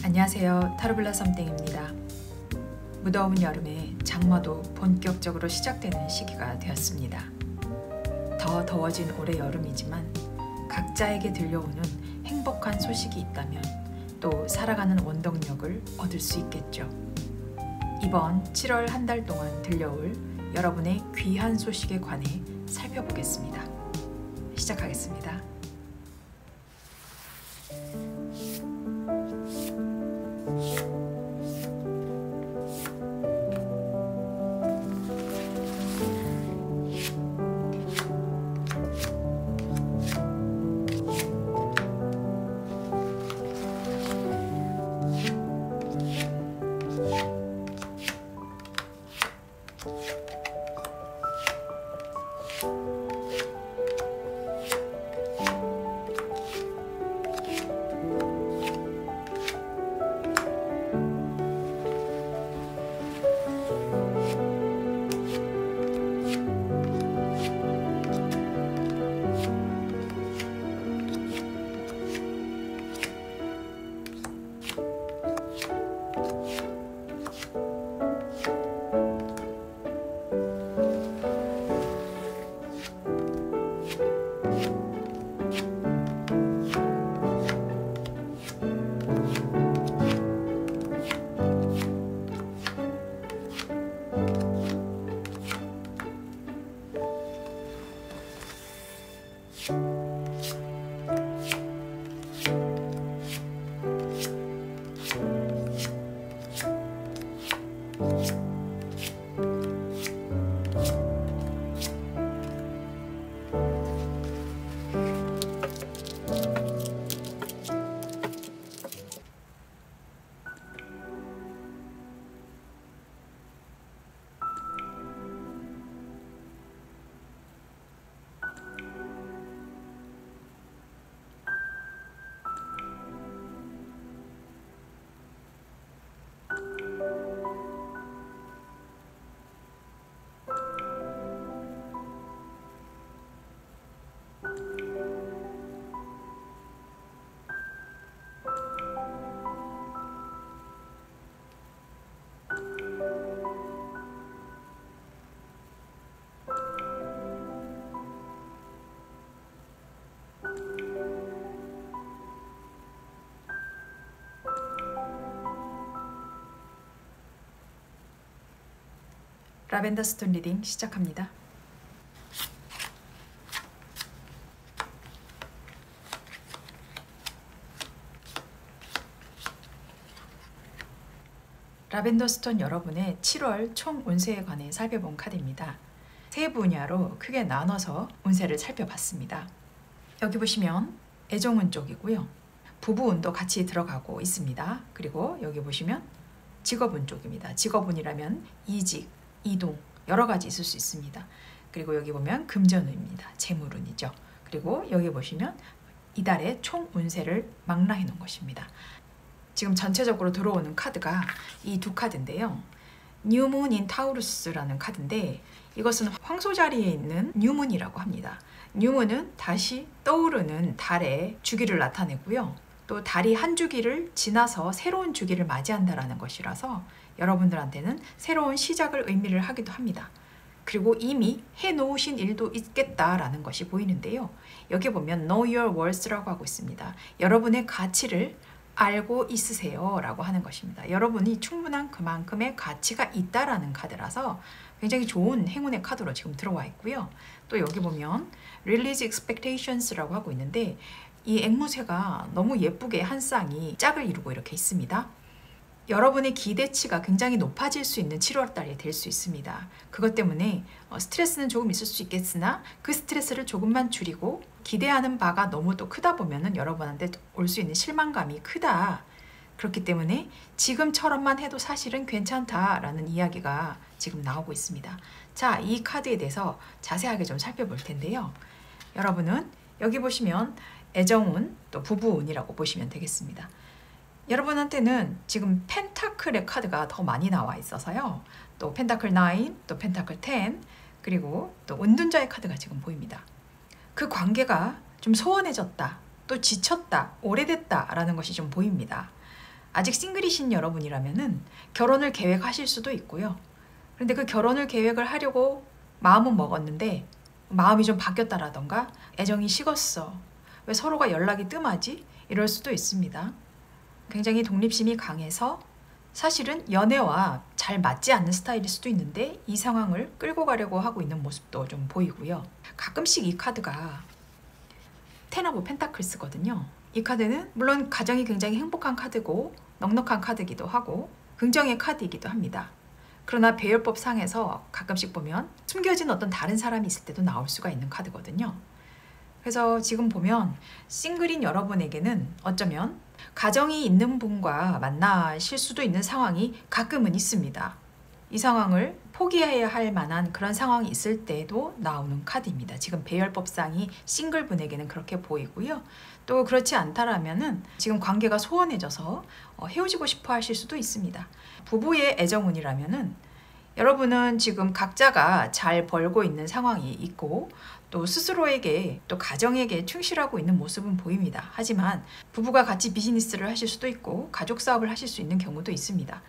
안녕하세요. 타로블라 썸띵입니다. 무더운 여름에 장마도 본격적으로 시작되는 시기가 되었습니다. 더 더워진 올해 여름이지만 각자에게 들려오는 행복한 소식이 있다면 또 살아가는 원동력을 얻을 수 있겠죠. 이번 7월 한 달 동안 들려올 여러분의 귀한 소식에 관해 살펴보겠습니다. 시작하겠습니다. 라벤더 스톤 리딩 시작합니다. 라벤더 스톤 여러분의 7월 총 운세에 관해 살펴본 카드입니다. 세 분야로 크게 나눠서 운세를 살펴봤습니다. 여기 보시면 애정운 쪽이고요. 부부운도 같이 들어가고 있습니다. 그리고 여기 보시면 직업운 쪽입니다. 직업운이라면 이직, 이동 여러 가지 있을 수 있습니다. 그리고 여기 보면 금전운입니다. 재물운이죠. 그리고 여기 보시면 이달의 총 운세를 망라해 놓은 것입니다. 지금 전체적으로 들어오는 카드가 이 두 카드인데요. 뉴문 인 타우루스라는 카드인데 이것은 황소 자리에 있는 뉴문이라고 합니다. 뉴문은 다시 떠오르는 달의 주기를 나타내고요. 또 달이 한 주기를 지나서 새로운 주기를 맞이한다는 것이라서 여러분들한테는 새로운 시작을 의미를 하기도 합니다. 그리고 이미 해놓으신 일도 있겠다라는 것이 보이는데요. 여기 보면 Know your worth라고 하고 있습니다. 여러분의 가치를 알고 있으세요 라고 하는 것입니다. 여러분이 충분한 그만큼의 가치가 있다라는 카드라서 굉장히 좋은 행운의 카드로 지금 들어와 있고요. 또 여기 보면 Release expectations라고 하고 있는데 이 앵무새가 너무 예쁘게 한 쌍이 짝을 이루고 이렇게 있습니다. 여러분의 기대치가 굉장히 높아질 수 있는 7월달이 될 수 있습니다. 그것 때문에 스트레스는 조금 있을 수 있겠으나 그 스트레스를 조금만 줄이고 기대하는 바가 너무 또 크다 보면은 여러분한테 올 수 있는 실망감이 크다. 그렇기 때문에 지금처럼만 해도 사실은 괜찮다라는 이야기가 지금 나오고 있습니다. 자, 이 카드에 대해서 자세하게 좀 살펴볼 텐데요. 여러분은 여기 보시면 애정운 또 부부운이라고 보시면 되겠습니다. 여러분한테는 지금 펜타클의 카드가 더 많이 나와 있어서요. 또 펜타클 9, 또 펜타클 10, 그리고 또 은둔자의 카드가 지금 보입니다. 그 관계가 좀 소원해졌다, 또 지쳤다, 오래됐다 라는 것이 좀 보입니다. 아직 싱글이신 여러분이라면은 결혼을 계획하실 수도 있고요. 그런데 그 결혼을 계획을 하려고 마음은 먹었는데 마음이 좀 바뀌었다라던가 애정이 식었어. 왜 서로가 연락이 뜸하지? 이럴 수도 있습니다. 굉장히 독립심이 강해서 사실은 연애와 잘 맞지 않는 스타일일 수도 있는데 이 상황을 끌고 가려고 하고 있는 모습도 좀 보이고요. 가끔씩 이 카드가 텐 오브 펜타클스거든요. 이 카드는 물론 가정이 굉장히 행복한 카드고 넉넉한 카드이기도 하고 긍정의 카드이기도 합니다. 그러나 배열법 상에서 가끔씩 보면 숨겨진 어떤 다른 사람이 있을 때도 나올 수가 있는 카드거든요. 그래서 지금 보면 싱글인 여러분에게는 어쩌면 가정이 있는 분과 만나실 수도 있는 상황이 가끔은 있습니다. 이 상황을 포기해야 할 만한 그런 상황이 있을 때도 나오는 카드입니다. 지금 배열법상이 싱글 분에게는 그렇게 보이고요. 또 그렇지 않다라면은 지금 관계가 소원해져서 헤어지고 싶어 하실 수도 있습니다. 부부의 애정운이라면은 여러분은 지금 각자가 잘 벌고 있는 상황이 있고 또 스스로에게 또 가정에게 충실하고 있는 모습은 보입니다. 하지만 부부가 같이 비즈니스를 하실 수도 있고 가족 사업을 하실 수 있는 경우도 있습니다.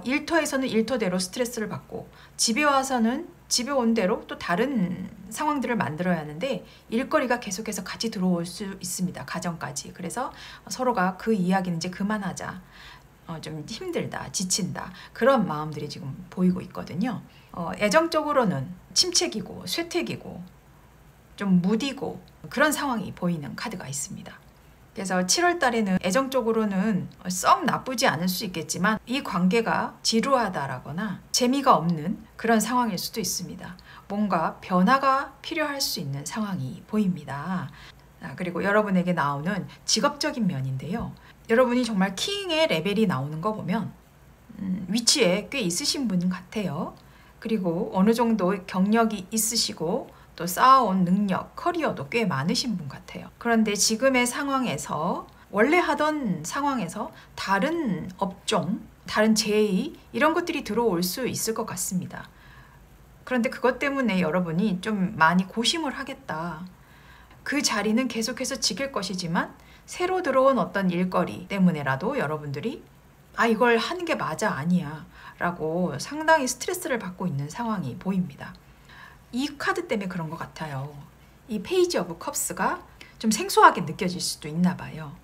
일터에서는 일터대로 스트레스를 받고 집에 와서는 집에 온 대로 또 다른 상황들을 만들어야 하는데 일거리가 계속해서 같이 들어올 수 있습니다. 가정까지. 그래서 서로가 그 이야기는 이제 그만하자. 좀 힘들다, 지친다. 그런 마음들이 지금 보이고 있거든요. 애정적으로는 침체기고 쇠퇴기고 좀 무디고 그런 상황이 보이는 카드가 있습니다. 그래서 7월 달에는 애정적으로는 썩 나쁘지 않을 수 있겠지만 이 관계가 지루하다라거나 재미가 없는 그런 상황일 수도 있습니다. 뭔가 변화가 필요할 수 있는 상황이 보입니다. 그리고 여러분에게 나오는 직업적인 면인데요. 여러분이 정말 킹의 레벨이 나오는 거 보면 위치에 꽤 있으신 분 같아요. 그리고 어느 정도 경력이 있으시고 또 쌓아온 능력, 커리어도 꽤 많으신 분 같아요. 그런데 지금의 상황에서 원래 하던 상황에서 다른 업종, 다른 제의 이런 것들이 들어올 수 있을 것 같습니다. 그런데 그것 때문에 여러분이 좀 많이 고심을 하겠다. 그 자리는 계속해서 지킬 것이지만 새로 들어온 어떤 일거리 때문에라도 여러분들이 이걸 하는 게 맞아 아니야 라고 상당히 스트레스를 받고 있는 상황이 보입니다. 이 카드 때문에 그런 것 같아요. 이 페이지 오브 컵스가 좀 생소하게 느껴질 수도 있나 봐요.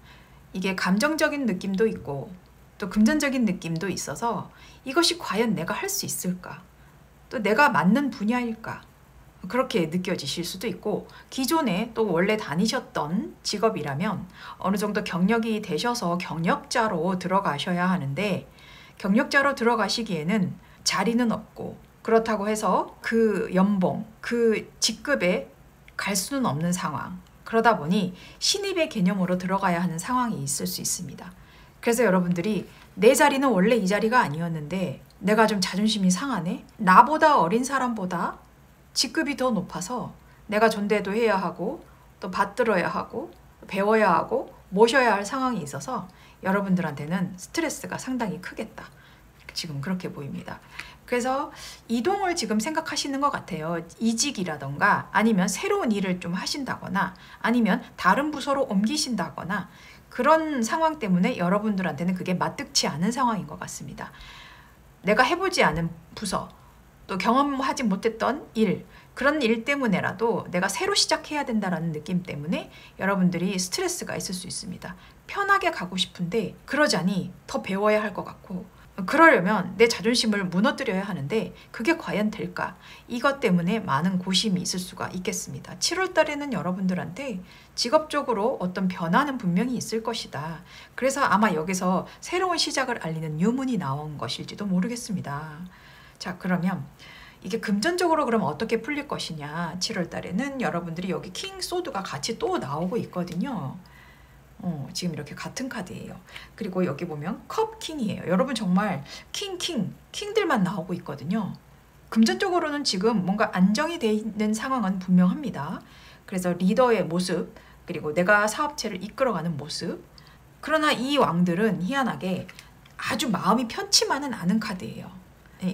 이게 감정적인 느낌도 있고 또 금전적인 느낌도 있어서 이것이 과연 내가 할 수 있을까? 또 내가 맞는 분야일까? 그렇게 느껴지실 수도 있고 기존에 또 원래 다니셨던 직업이라면 어느 정도 경력이 되셔서 경력자로 들어가셔야 하는데 경력자로 들어가시기에는 자리는 없고 그렇다고 해서 그 연봉, 그 직급에 갈 수는 없는 상황. 그러다 보니 신입의 개념으로 들어가야 하는 상황이 있을 수 있습니다. 그래서 여러분들이 내 자리는 원래 이 자리가 아니었는데 내가 좀 자존심이 상하네? 나보다 어린 사람보다 직급이 더 높아서 내가 존대도 해야 하고 또 받들어야 하고 배워야 하고 모셔야 할 상황이 있어서 여러분들한테는 스트레스가 상당히 크겠다. 지금 그렇게 보입니다. 그래서 이동을 지금 생각하시는 것 같아요. 이직이라던가 아니면 새로운 일을 좀 하신다거나 아니면 다른 부서로 옮기신다거나 그런 상황 때문에 여러분들한테는 그게 마뜩치 않은 상황인 것 같습니다. 내가 해보지 않은 부서 또 경험하지 못했던 일 그런 일 때문에라도 내가 새로 시작해야 된다는 느낌 때문에 여러분들이 스트레스가 있을 수 있습니다. 편하게 가고 싶은데 그러자니 더 배워야 할 것 같고 그러려면 내 자존심을 무너뜨려야 하는데 그게 과연 될까? 이것 때문에 많은 고심이 있을 수가 있겠습니다. 7월 달에는 여러분들한테 직업적으로 어떤 변화는 분명히 있을 것이다. 그래서 아마 여기서 새로운 시작을 알리는 유문이 나온 것일지도 모르겠습니다. 자, 그러면 이게 금전적으로 그럼 어떻게 풀릴 것이냐? 7월 달에는 여러분들이 여기 킹 소드가 같이 또 나오고 있거든요. 지금 이렇게 같은 카드예요. 그리고 여기 보면 컵 킹이에요. 여러분 정말 킹들만 나오고 있거든요. 금전적으로는 지금 뭔가 안정이 돼 있는 상황은 분명합니다. 그래서 리더의 모습, 그리고 내가 사업체를 이끌어가는 모습. 그러나 이 왕들은 희한하게 아주 마음이 편치만은 않은 카드예요.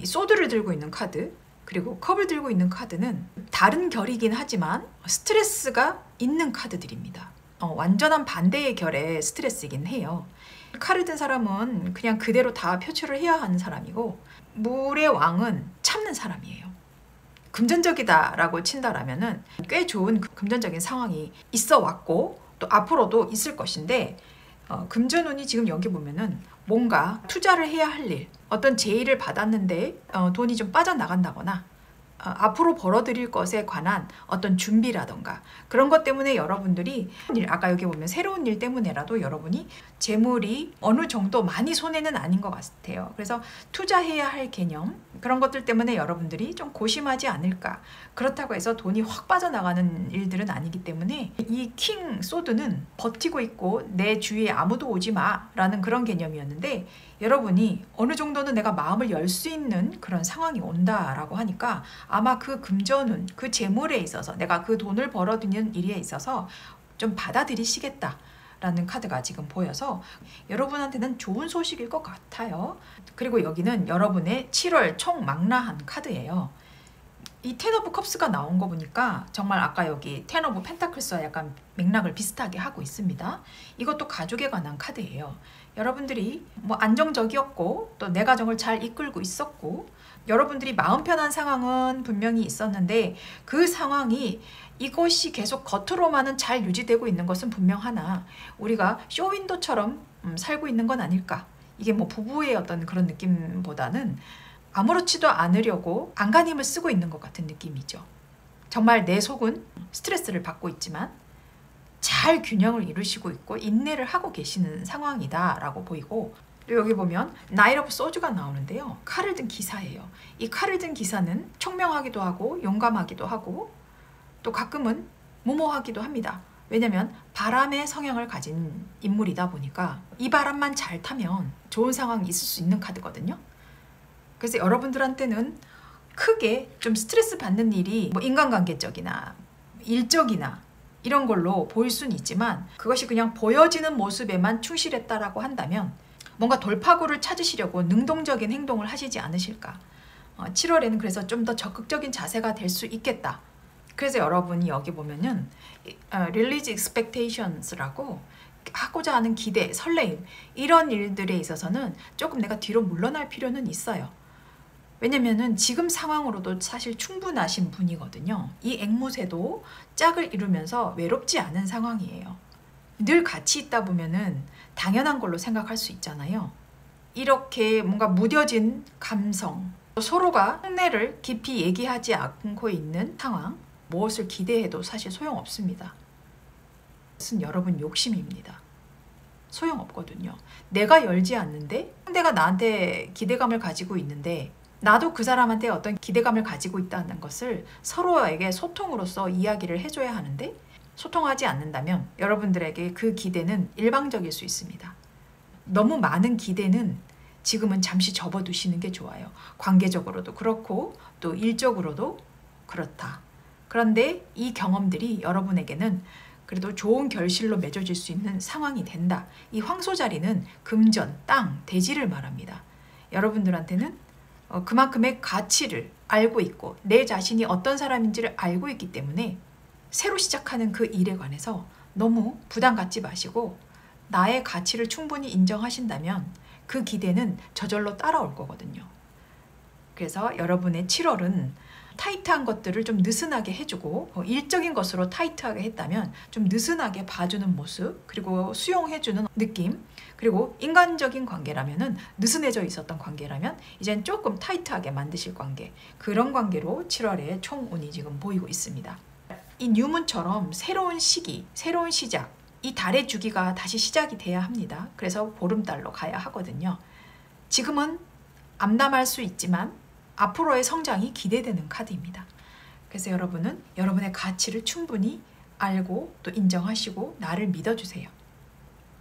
소드를 들고 있는 카드, 그리고 컵을 들고 있는 카드는 다른 결이긴 하지만 스트레스가 있는 카드들입니다. 완전한 반대의 결의 스트레스이긴 해요. 칼을 든 사람은 그냥 그대로 다 표출을 해야 하는 사람이고, 물의 왕은 참는 사람이에요. 금전적이다라고 친다라면은 꽤 좋은 금전적인 상황이 있어 왔고 또 앞으로도 있을 것인데, 금전운이 지금 여기 보면은 뭔가 투자를 해야 할 일, 어떤 제의를 받았는데 돈이 좀 빠져나간다거나 앞으로 벌어들일 것에 관한 어떤 준비라던가 그런 것 때문에 여러분들이 아까 여기 보면 새로운 일 때문에라도 여러분이 재물이 어느 정도 많이 손해는 아닌 것 같아요. 그래서 투자해야 할 개념, 그런 것들 때문에 여러분들이 좀 고심하지 않을까. 그렇다고 해서 돈이 확 빠져나가는 일들은 아니기 때문에 이 킹 소드는 버티고 있고 내 주위에 아무도 오지 마 라는 그런 개념이었는데, 여러분이 어느 정도는 내가 마음을 열 수 있는 그런 상황이 온다라고 하니까 아마 그 금전운, 그 재물에 있어서 내가 그 돈을 벌어들이는 일에 있어서 좀 받아들이시겠다 라는 카드가 지금 보여서 여러분한테는 좋은 소식일 것 같아요. 그리고 여기는 여러분의 7월 총망라한 카드예요. 이 텐 오브 컵스가 나온 거 보니까 정말 아까 여기 텐 오브 펜타클스와 약간 맥락을 비슷하게 하고 있습니다. 이것도 가족에 관한 카드예요. 여러분들이 뭐 안정적이었고 또 내 가정을 잘 이끌고 있었고 여러분들이 마음 편한 상황은 분명히 있었는데, 그 상황이 이것이 계속 겉으로만은 잘 유지되고 있는 것은 분명하나 우리가 쇼윈도처럼 살고 있는 건 아닐까. 이게 뭐 부부의 어떤 그런 느낌보다는 아무렇지도 않으려고 안간힘을 쓰고 있는 것 같은 느낌이죠. 정말 내 속은 스트레스를 받고 있지만 잘 균형을 이루시고 있고 인내를 하고 계시는 상황이다 라고 보이고, 또 여기 보면 나이트 오브 소주가 나오는데요. 칼을 든 기사예요. 이 칼을 든 기사는 총명하기도 하고 용감하기도 하고 또 가끔은 무모하기도 합니다. 왜냐면 바람의 성향을 가진 인물이다 보니까 이 바람만 잘 타면 좋은 상황이 있을 수 있는 카드거든요. 그래서 여러분들한테는 크게 좀 스트레스 받는 일이 뭐 인간관계적이나 일적이나 이런 걸로 보일 수는 있지만, 그것이 그냥 보여지는 모습에만 충실했다라고 한다면 뭔가 돌파구를 찾으시려고 능동적인 행동을 하시지 않으실까. 7월에는 그래서 좀 더 적극적인 자세가 될 수 있겠다. 그래서 여러분이 여기 보면은 release expectations라고 하고자 하는 기대, 설레임, 이런 일들에 있어서는 조금 내가 뒤로 물러날 필요는 있어요. 왜냐면은 지금 상황으로도 사실 충분하신 분이거든요. 이 앵무새도 짝을 이루면서 외롭지 않은 상황이에요. 늘 같이 있다 보면은 당연한 걸로 생각할 수 있잖아요. 이렇게 뭔가 무뎌진 감성, 서로가 속내를 깊이 얘기하지 않고 있는 상황, 무엇을 기대해도 사실 소용없습니다. 그것은 여러분 욕심입니다. 소용없거든요. 내가 열지 않는데 상대가 나한테 기대감을 가지고 있는데 나도 그 사람한테 어떤 기대감을 가지고 있다는 것을 서로에게 소통으로서 이야기를 해줘야 하는데, 소통하지 않는다면 여러분들에게 그 기대는 일방적일 수 있습니다. 너무 많은 기대는 지금은 잠시 접어두시는 게 좋아요. 관계적으로도 그렇고 또 일적으로도 그렇다. 그런데 이 경험들이 여러분에게는 그래도 좋은 결실로 맺어질 수 있는 상황이 된다. 이 황소자리는 금전, 땅, 대지를 말합니다. 여러분들한테는 그만큼의 가치를 알고 있고 내 자신이 어떤 사람인지를 알고 있기 때문에 새로 시작하는 그 일에 관해서 너무 부담 갖지 마시고 나의 가치를 충분히 인정하신다면 그 기대는 저절로 따라올 거거든요. 그래서 여러분의 7월은 타이트한 것들을 좀 느슨하게 해주고, 일적인 것으로 타이트하게 했다면 좀 느슨하게 봐주는 모습, 그리고 수용해주는 느낌, 그리고 인간적인 관계라면은 느슨해져 있었던 관계라면 이젠 조금 타이트하게 만드실 관계, 그런 관계로 7월에 총운이 지금 보이고 있습니다. 이 뉴문처럼 새로운 시기, 새로운 시작, 이 달의 주기가 다시 시작이 돼야 합니다. 그래서 보름달로 가야 하거든요. 지금은 암담할 수 있지만 앞으로의 성장이 기대되는 카드입니다. 그래서 여러분은 여러분의 가치를 충분히 알고 또 인정하시고 나를 믿어주세요.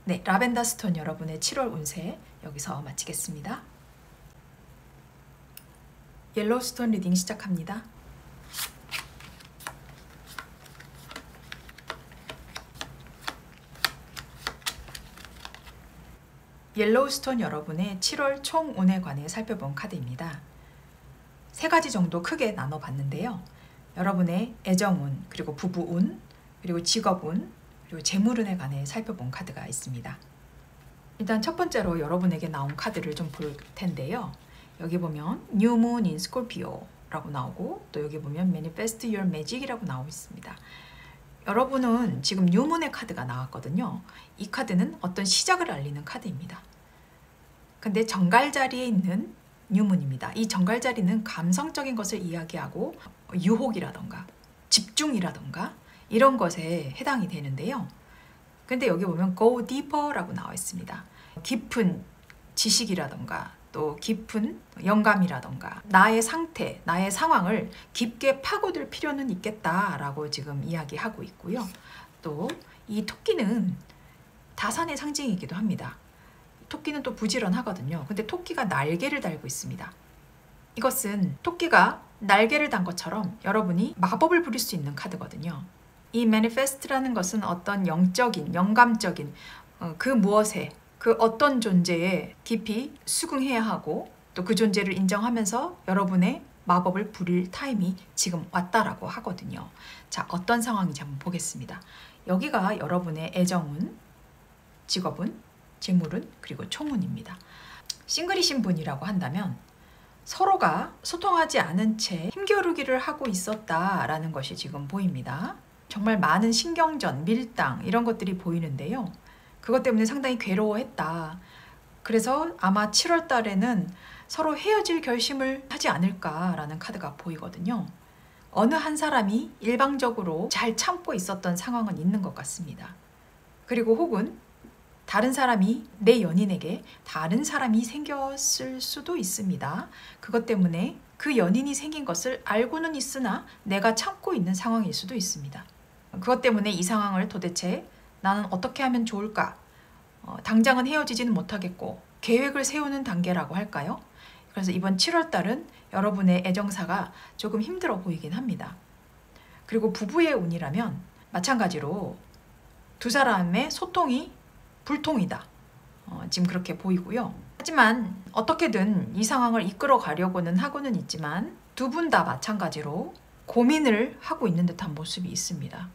네, 라벤더 스톤 여러분의 7월 운세 여기서 마치겠습니다. 옐로우 스톤 리딩 시작합니다. 옐로우 스톤 여러분의 7월 총운에 관해 살펴본 카드입니다. 세 가지 정도 크게 나눠봤는데요. 여러분의 애정운, 그리고 부부운, 그리고 직업운, 그리고 재물운에 관해 살펴본 카드가 있습니다. 일단 첫 번째로 여러분에게 나온 카드를 좀 볼 텐데요. 여기 보면 New Moon in Scorpio 라고 나오고 또 여기 보면 Manifest Your Magic이라고 나오고 있습니다. 여러분은 지금 뉴문의 카드가 나왔거든요. 이 카드는 어떤 시작을 알리는 카드입니다. 근데 정갈자리에 있는 뉴문입니다. 이 정갈자리는 감성적인 것을 이야기하고 유혹이라던가 집중이라던가 이런 것에 해당이 되는데요. 근데 여기 보면 Go Deeper라고 나와 있습니다. 깊은 지식이라던가 또 깊은 영감이라던가 나의 상태, 나의 상황을 깊게 파고들 필요는 있겠다라고 지금 이야기하고 있고요. 또 이 토끼는 다산의 상징이기도 합니다. 토끼는 또 부지런하거든요. 근데 토끼가 날개를 달고 있습니다. 이것은 토끼가 날개를 단 것처럼 여러분이 마법을 부릴 수 있는 카드거든요. 이 Manifest라는 것은 어떤 영적인, 영감적인 그 무엇에 그 어떤 존재에 깊이 수긍해야 하고 또 그 존재를 인정하면서 여러분의 마법을 부릴 타임이 지금 왔다라고 하거든요. 자, 어떤 상황인지 한번 보겠습니다. 여기가 여러분의 애정운, 직업운, 직물운, 그리고 총운입니다. 싱글이신 분이라고 한다면 서로가 소통하지 않은 채 힘겨루기를 하고 있었다라는 것이 지금 보입니다. 정말 많은 신경전, 밀당 이런 것들이 보이는데요. 그것 때문에 상당히 괴로워했다. 그래서 아마 7월 달에는 서로 헤어질 결심을 하지 않을까라는 카드가 보이거든요. 어느 한 사람이 일방적으로 잘 참고 있었던 상황은 있는 것 같습니다. 그리고 혹은 다른 사람이 내 연인에게 다른 사람이 생겼을 수도 있습니다. 그것 때문에 그 연인이 생긴 것을 알고는 있으나 내가 참고 있는 상황일 수도 있습니다. 그것 때문에 이 상황을 도대체 나는 어떻게 하면 좋을까? 당장은 헤어지지는 못하겠고 계획을 세우는 단계라고 할까요? 그래서 이번 7월 달은 여러분의 애정사가 조금 힘들어 보이긴 합니다. 그리고 부부의 운이라면 마찬가지로 두 사람의 소통이 불통이다. 지금 그렇게 보이고요. 하지만 어떻게든 이 상황을 이끌어 가려고는 하고는 있지만 두 분 다 마찬가지로 고민을 하고 있는 듯한 모습이 있습니다.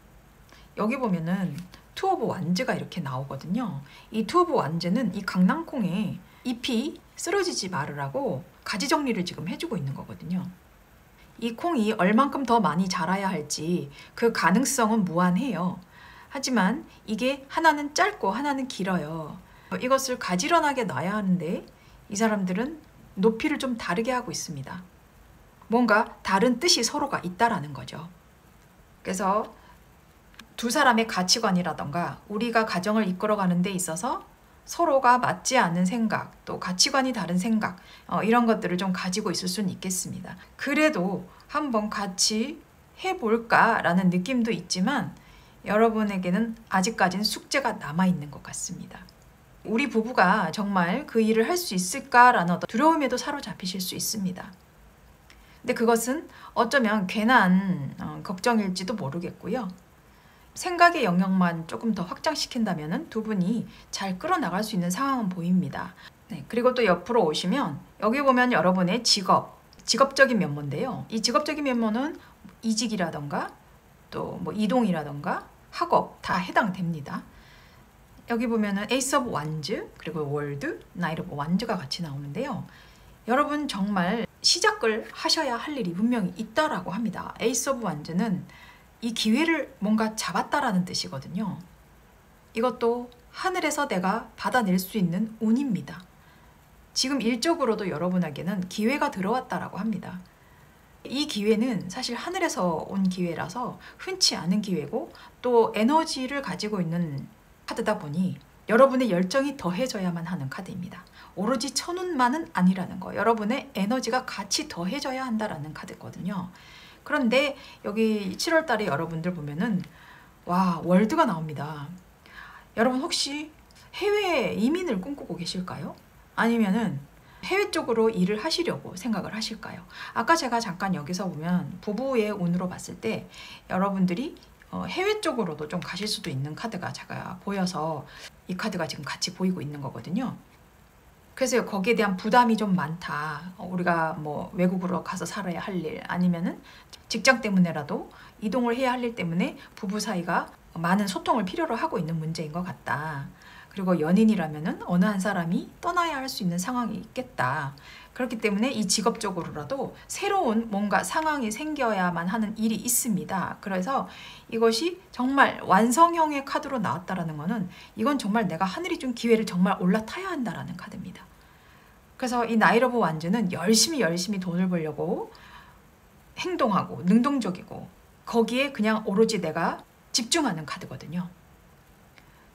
여기 보면은 투 오브 완즈가 이렇게 나오거든요. 이 투 오브 완즈는 이 강낭콩에 잎이 쓰러지지 말으라고 가지 정리를 지금 해주고 있는 거거든요. 이 콩이 얼만큼 더 많이 자라야 할지 그 가능성은 무한해요. 하지만 이게 하나는 짧고 하나는 길어요. 이것을 가지런하게 놔야 하는데 이 사람들은 높이를 좀 다르게 하고 있습니다. 뭔가 다른 뜻이 서로가 있다라는 거죠. 그래서 두 사람의 가치관이라던가 우리가 가정을 이끌어가는 데 있어서 서로가 맞지 않는 생각, 또 가치관이 다른 생각 이런 것들을 좀 가지고 있을 수는 있겠습니다. 그래도 한번 같이 해볼까라는 느낌도 있지만 여러분에게는 아직까지는 숙제가 남아있는 것 같습니다. 우리 부부가 정말 그 일을 할 수 있을까라는 어떤 두려움에도 사로잡히실 수 있습니다. 근데 그것은 어쩌면 괜한 걱정일지도 모르겠고요. 생각의 영역만 조금 더 확장시킨다면 두 분이 잘 끌어나갈 수 있는 상황은 보입니다. 네, 그리고 또 옆으로 오시면 여기 보면 여러분의 직업적인 면모인데요. 이 직업적인 면모는 이직이라던가 또 뭐 이동이라던가 학업 다 해당됩니다. 여기 보면은 에이스 오브 완즈 그리고 월드, 나이트 오브 완즈가 같이 나오는데요. 여러분 정말 시작을 하셔야 할 일이 분명히 있다라고 합니다. 에이스 오브 완즈는 이 기회를 뭔가 잡았다라는 뜻이거든요. 이것도 하늘에서 내가 받아낼 수 있는 운입니다. 지금 일적으로도 여러분에게는 기회가 들어왔다라고 합니다. 이 기회는 사실 하늘에서 온 기회라서 흔치 않은 기회고 또 에너지를 가지고 있는 카드다 보니 여러분의 열정이 더해져야만 하는 카드입니다. 오로지 천운만은 아니라는 거. 여러분의 에너지가 같이 더해져야 한다라는 카드거든요. 그런데 여기 7월 달에 여러분들 보면은 와, 월드가 나옵니다. 여러분 혹시 해외 이민을 꿈꾸고 계실까요? 아니면은 해외 쪽으로 일을 하시려고 생각을 하실까요? 아까 제가 잠깐 여기서 보면 부부의 운으로 봤을 때 여러분들이 해외 쪽으로도 좀 가실 수도 있는 카드가 제가 보여서 이 카드가 지금 같이 보이고 있는 거거든요. 그래서 거기에 대한 부담이 좀 많다. 우리가 뭐 외국으로 가서 살아야 할 일 아니면은 직장 때문에라도 이동을 해야 할 일 때문에 부부 사이가 많은 소통을 필요로 하고 있는 문제인 것 같다. 그리고 연인이라면은 어느 한 사람이 떠나야 할 수 있는 상황이 있겠다. 그렇기 때문에 이 직업적으로라도 새로운 뭔가 상황이 생겨야만 하는 일이 있습니다. 그래서 이것이 정말 완성형의 카드로 나왔다라는 것은 이건 정말 내가 하늘이 준 기회를 정말 올라타야 한다라는 카드입니다. 그래서 이 나이트 오브 완즈는 열심히 돈을 벌려고 행동하고 능동적이고 거기에 그냥 오로지 내가 집중하는 카드거든요.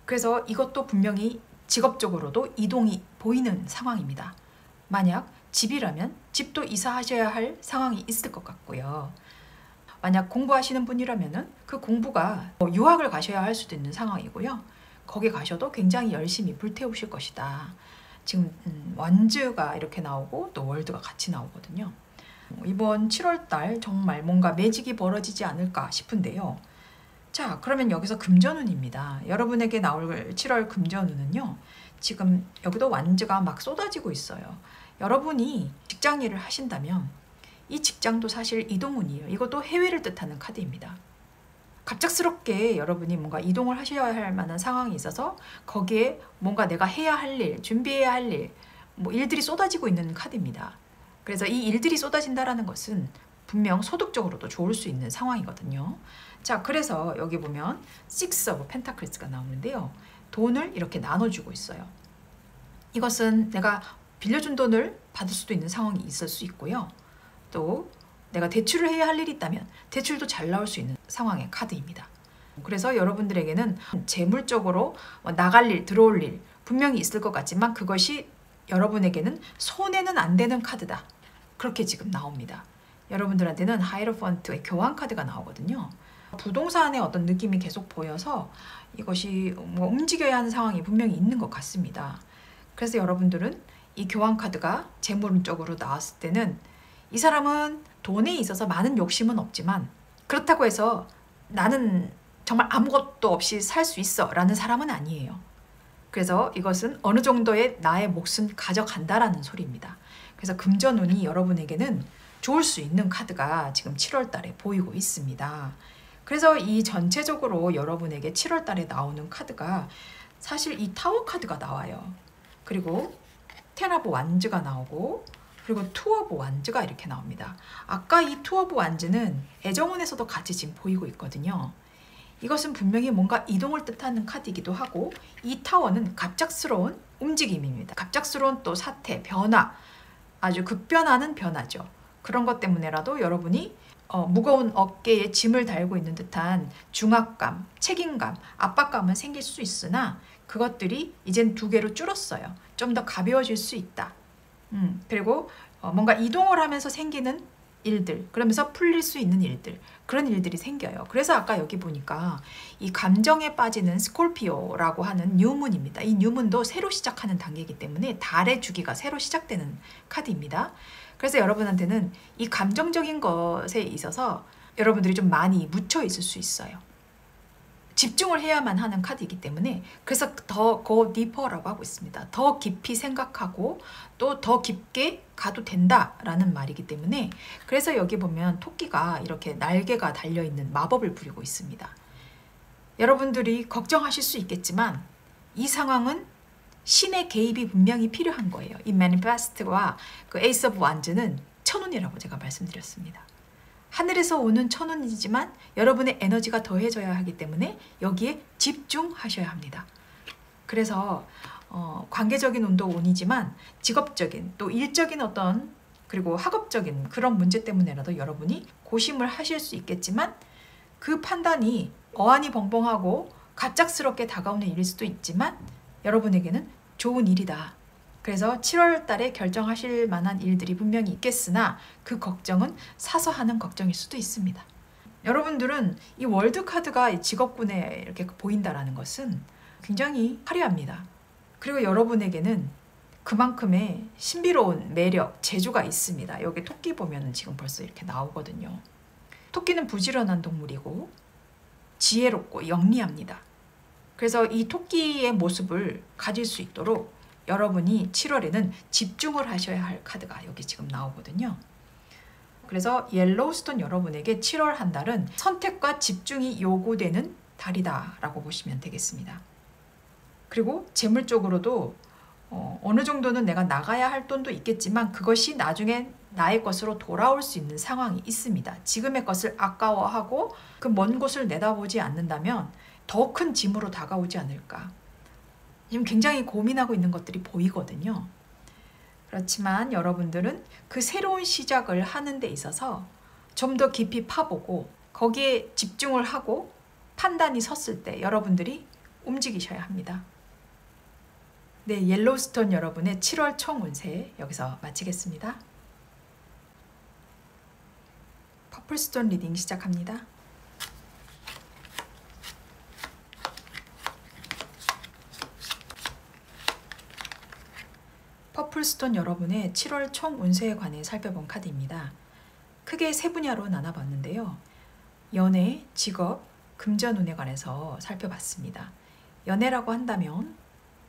그래서 이것도 분명히 직업적으로도 이동이 보이는 상황입니다. 만약 집이라면 집도 이사하셔야 할 상황이 있을 것 같고요. 만약 공부하시는 분이라면 그 공부가 유학을 가셔야 할 수도 있는 상황이고요. 거기 가셔도 굉장히 열심히 불태우실 것이다. 지금 완즈가 이렇게 나오고 또 월드가 같이 나오거든요. 이번 7월달 정말 뭔가 매직이 벌어지지 않을까 싶은데요. 자, 그러면 여기서 금전운입니다. 여러분에게 나올 7월 금전운은요. 지금 여기도 완즈가 막 쏟아지고 있어요. 여러분이 직장 일을 하신다면 이 직장도 사실 이동운이에요. 이것도 해외를 뜻하는 카드입니다. 갑작스럽게 여러분이 뭔가 이동을 하셔야 할 만한 상황이 있어서 거기에 뭔가 내가 해야 할 일, 준비해야 할 일, 일들이 쏟아지고 있는 카드입니다. 그래서 이 일들이 쏟아진다라는 것은 분명 소득적으로도 좋을 수 있는 상황이거든요. 자, 그래서 여기 보면 Six of Pentacles가 나오는데요. 돈을 이렇게 나눠주고 있어요. 이것은 내가 빌려준 돈을 받을 수도 있는 상황이 있을 수 있고요. 또 내가 대출을 해야 할 일이 있다면 대출도 잘 나올 수 있는 상황의 카드입니다. 그래서 여러분들에게는 재물적으로 나갈 일, 들어올 일 분명히 있을 것 같지만 그것이 여러분에게는 손해는 안 되는 카드다. 그렇게 지금 나옵니다. 여러분들한테는 하이로펀트의 교환 카드가 나오거든요. 부동산의 어떤 느낌이 계속 보여서 이것이 움직여야 하는 상황이 분명히 있는 것 같습니다. 그래서 여러분들은 이 교환 카드가 재물적으로 나왔을 때는 이 사람은 돈에 있어서 많은 욕심은 없지만 그렇다고 해서 나는 정말 아무것도 없이 살 수 있어 라는 사람은 아니에요. 그래서 이것은 어느 정도의 나의 몫은 가져간다라는 소리입니다. 그래서 금전운이 여러분에게는 좋을 수 있는 카드가 지금 7월 달에 보이고 있습니다. 그래서 이 전체적으로 여러분에게 7월 달에 나오는 카드가 사실 이 타워 카드가 나와요. 그리고 텐 오브 완즈가 나오고 그리고 투 오브 완즈가 이렇게 나옵니다. 아까 이 투 오브 완즈는 애정운에서도 같이 지금 보이고 있거든요. 이것은 분명히 뭔가 이동을 뜻하는 카드이기도 하고 이 타워는 갑작스러운 움직임입니다. 갑작스러운 또 사태, 변화, 아주 급변하는 변화죠. 그런 것 때문에라도 여러분이 무거운 어깨에 짐을 달고 있는 듯한 중압감, 책임감, 압박감은 생길 수 있으나 그것들이 이젠 2개로 줄었어요. 좀 더 가벼워질 수 있다. 그리고 뭔가 이동을 하면서 생기는 일들, 그러면서 풀릴 수 있는 일들, 그런 일들이 생겨요. 그래서 아까 여기 보니까 이 감정에 빠지는 스콜피오라고 하는 뉴문입니다. 이 뉴문도 새로 시작하는 단계이기 때문에 달의 주기가 새로 시작되는 카드입니다. 그래서 여러분한테는 이 감정적인 것에 있어서 여러분들이 좀 많이 묻혀 있을 수 있어요. 집중을 해야만 하는 카드이기 때문에 그래서 더 go deeper라고 하고 있습니다. 더 깊이 생각하고 또 더 깊게 가도 된다라는 말이기 때문에 그래서 여기 보면 토끼가 이렇게 날개가 달려있는 마법을 부리고 있습니다. 여러분들이 걱정하실 수 있겠지만 이 상황은 신의 개입이 분명히 필요한 거예요. 이 manifest와 그 에이스 오브 완즈는 천운이라고 제가 말씀드렸습니다. 하늘에서 오는 천운이지만 여러분의 에너지가 더해져야 하기 때문에 여기에 집중하셔야 합니다. 그래서 관계적인 운도 운이지만 직업적인 또 일적인 어떤 그리고 학업적인 그런 문제 때문에라도 여러분이 고심을 하실 수 있겠지만 그 판단이 어안이 벙벙하고 갑작스럽게 다가오는 일일 수도 있지만 여러분에게는 좋은 일이다. 그래서 7월 달에 결정하실 만한 일들이 분명히 있겠으나 그 걱정은 사서 하는 걱정일 수도 있습니다. 여러분들은 이 월드 카드가 직업군에 이렇게 보인다는 것은 굉장히 화려합니다. 그리고 여러분에게는 그만큼의 신비로운 매력, 재주가 있습니다. 여기 토끼 보면 지금 벌써 이렇게 나오거든요. 토끼는 부지런한 동물이고 지혜롭고 영리합니다. 그래서 이 토끼의 모습을 가질 수 있도록 여러분이 7월에는 집중을 하셔야 할 카드가 여기 지금 나오거든요. 그래서 옐로우스톤 여러분에게 7월 한 달은 선택과 집중이 요구되는 달이다 라고 보시면 되겠습니다. 그리고 재물 쪽으로도 어느 정도는 내가 나가야 할 돈도 있겠지만 그것이 나중에 나의 것으로 돌아올 수 있는 상황이 있습니다. 지금의 것을 아까워하고 그 먼 곳을 내다보지 않는다면 더 큰 짐으로 다가오지 않을까. 지금 굉장히 고민하고 있는 것들이 보이거든요. 그렇지만 여러분들은 그 새로운 시작을 하는 데 있어서 좀 더 깊이 파보고 거기에 집중을 하고 판단이 섰을 때 여러분들이 움직이셔야 합니다. 네, 옐로우스톤 여러분의 7월 총 운세 여기서 마치겠습니다. 퍼플스톤 리딩 시작합니다. 퍼플스톤 여러분의 7월 총 운세에 관해 살펴본 카드입니다. 크게 세 분야로 나눠봤는데요. 연애, 직업, 금전운에 관해서 살펴봤습니다. 연애라고 한다면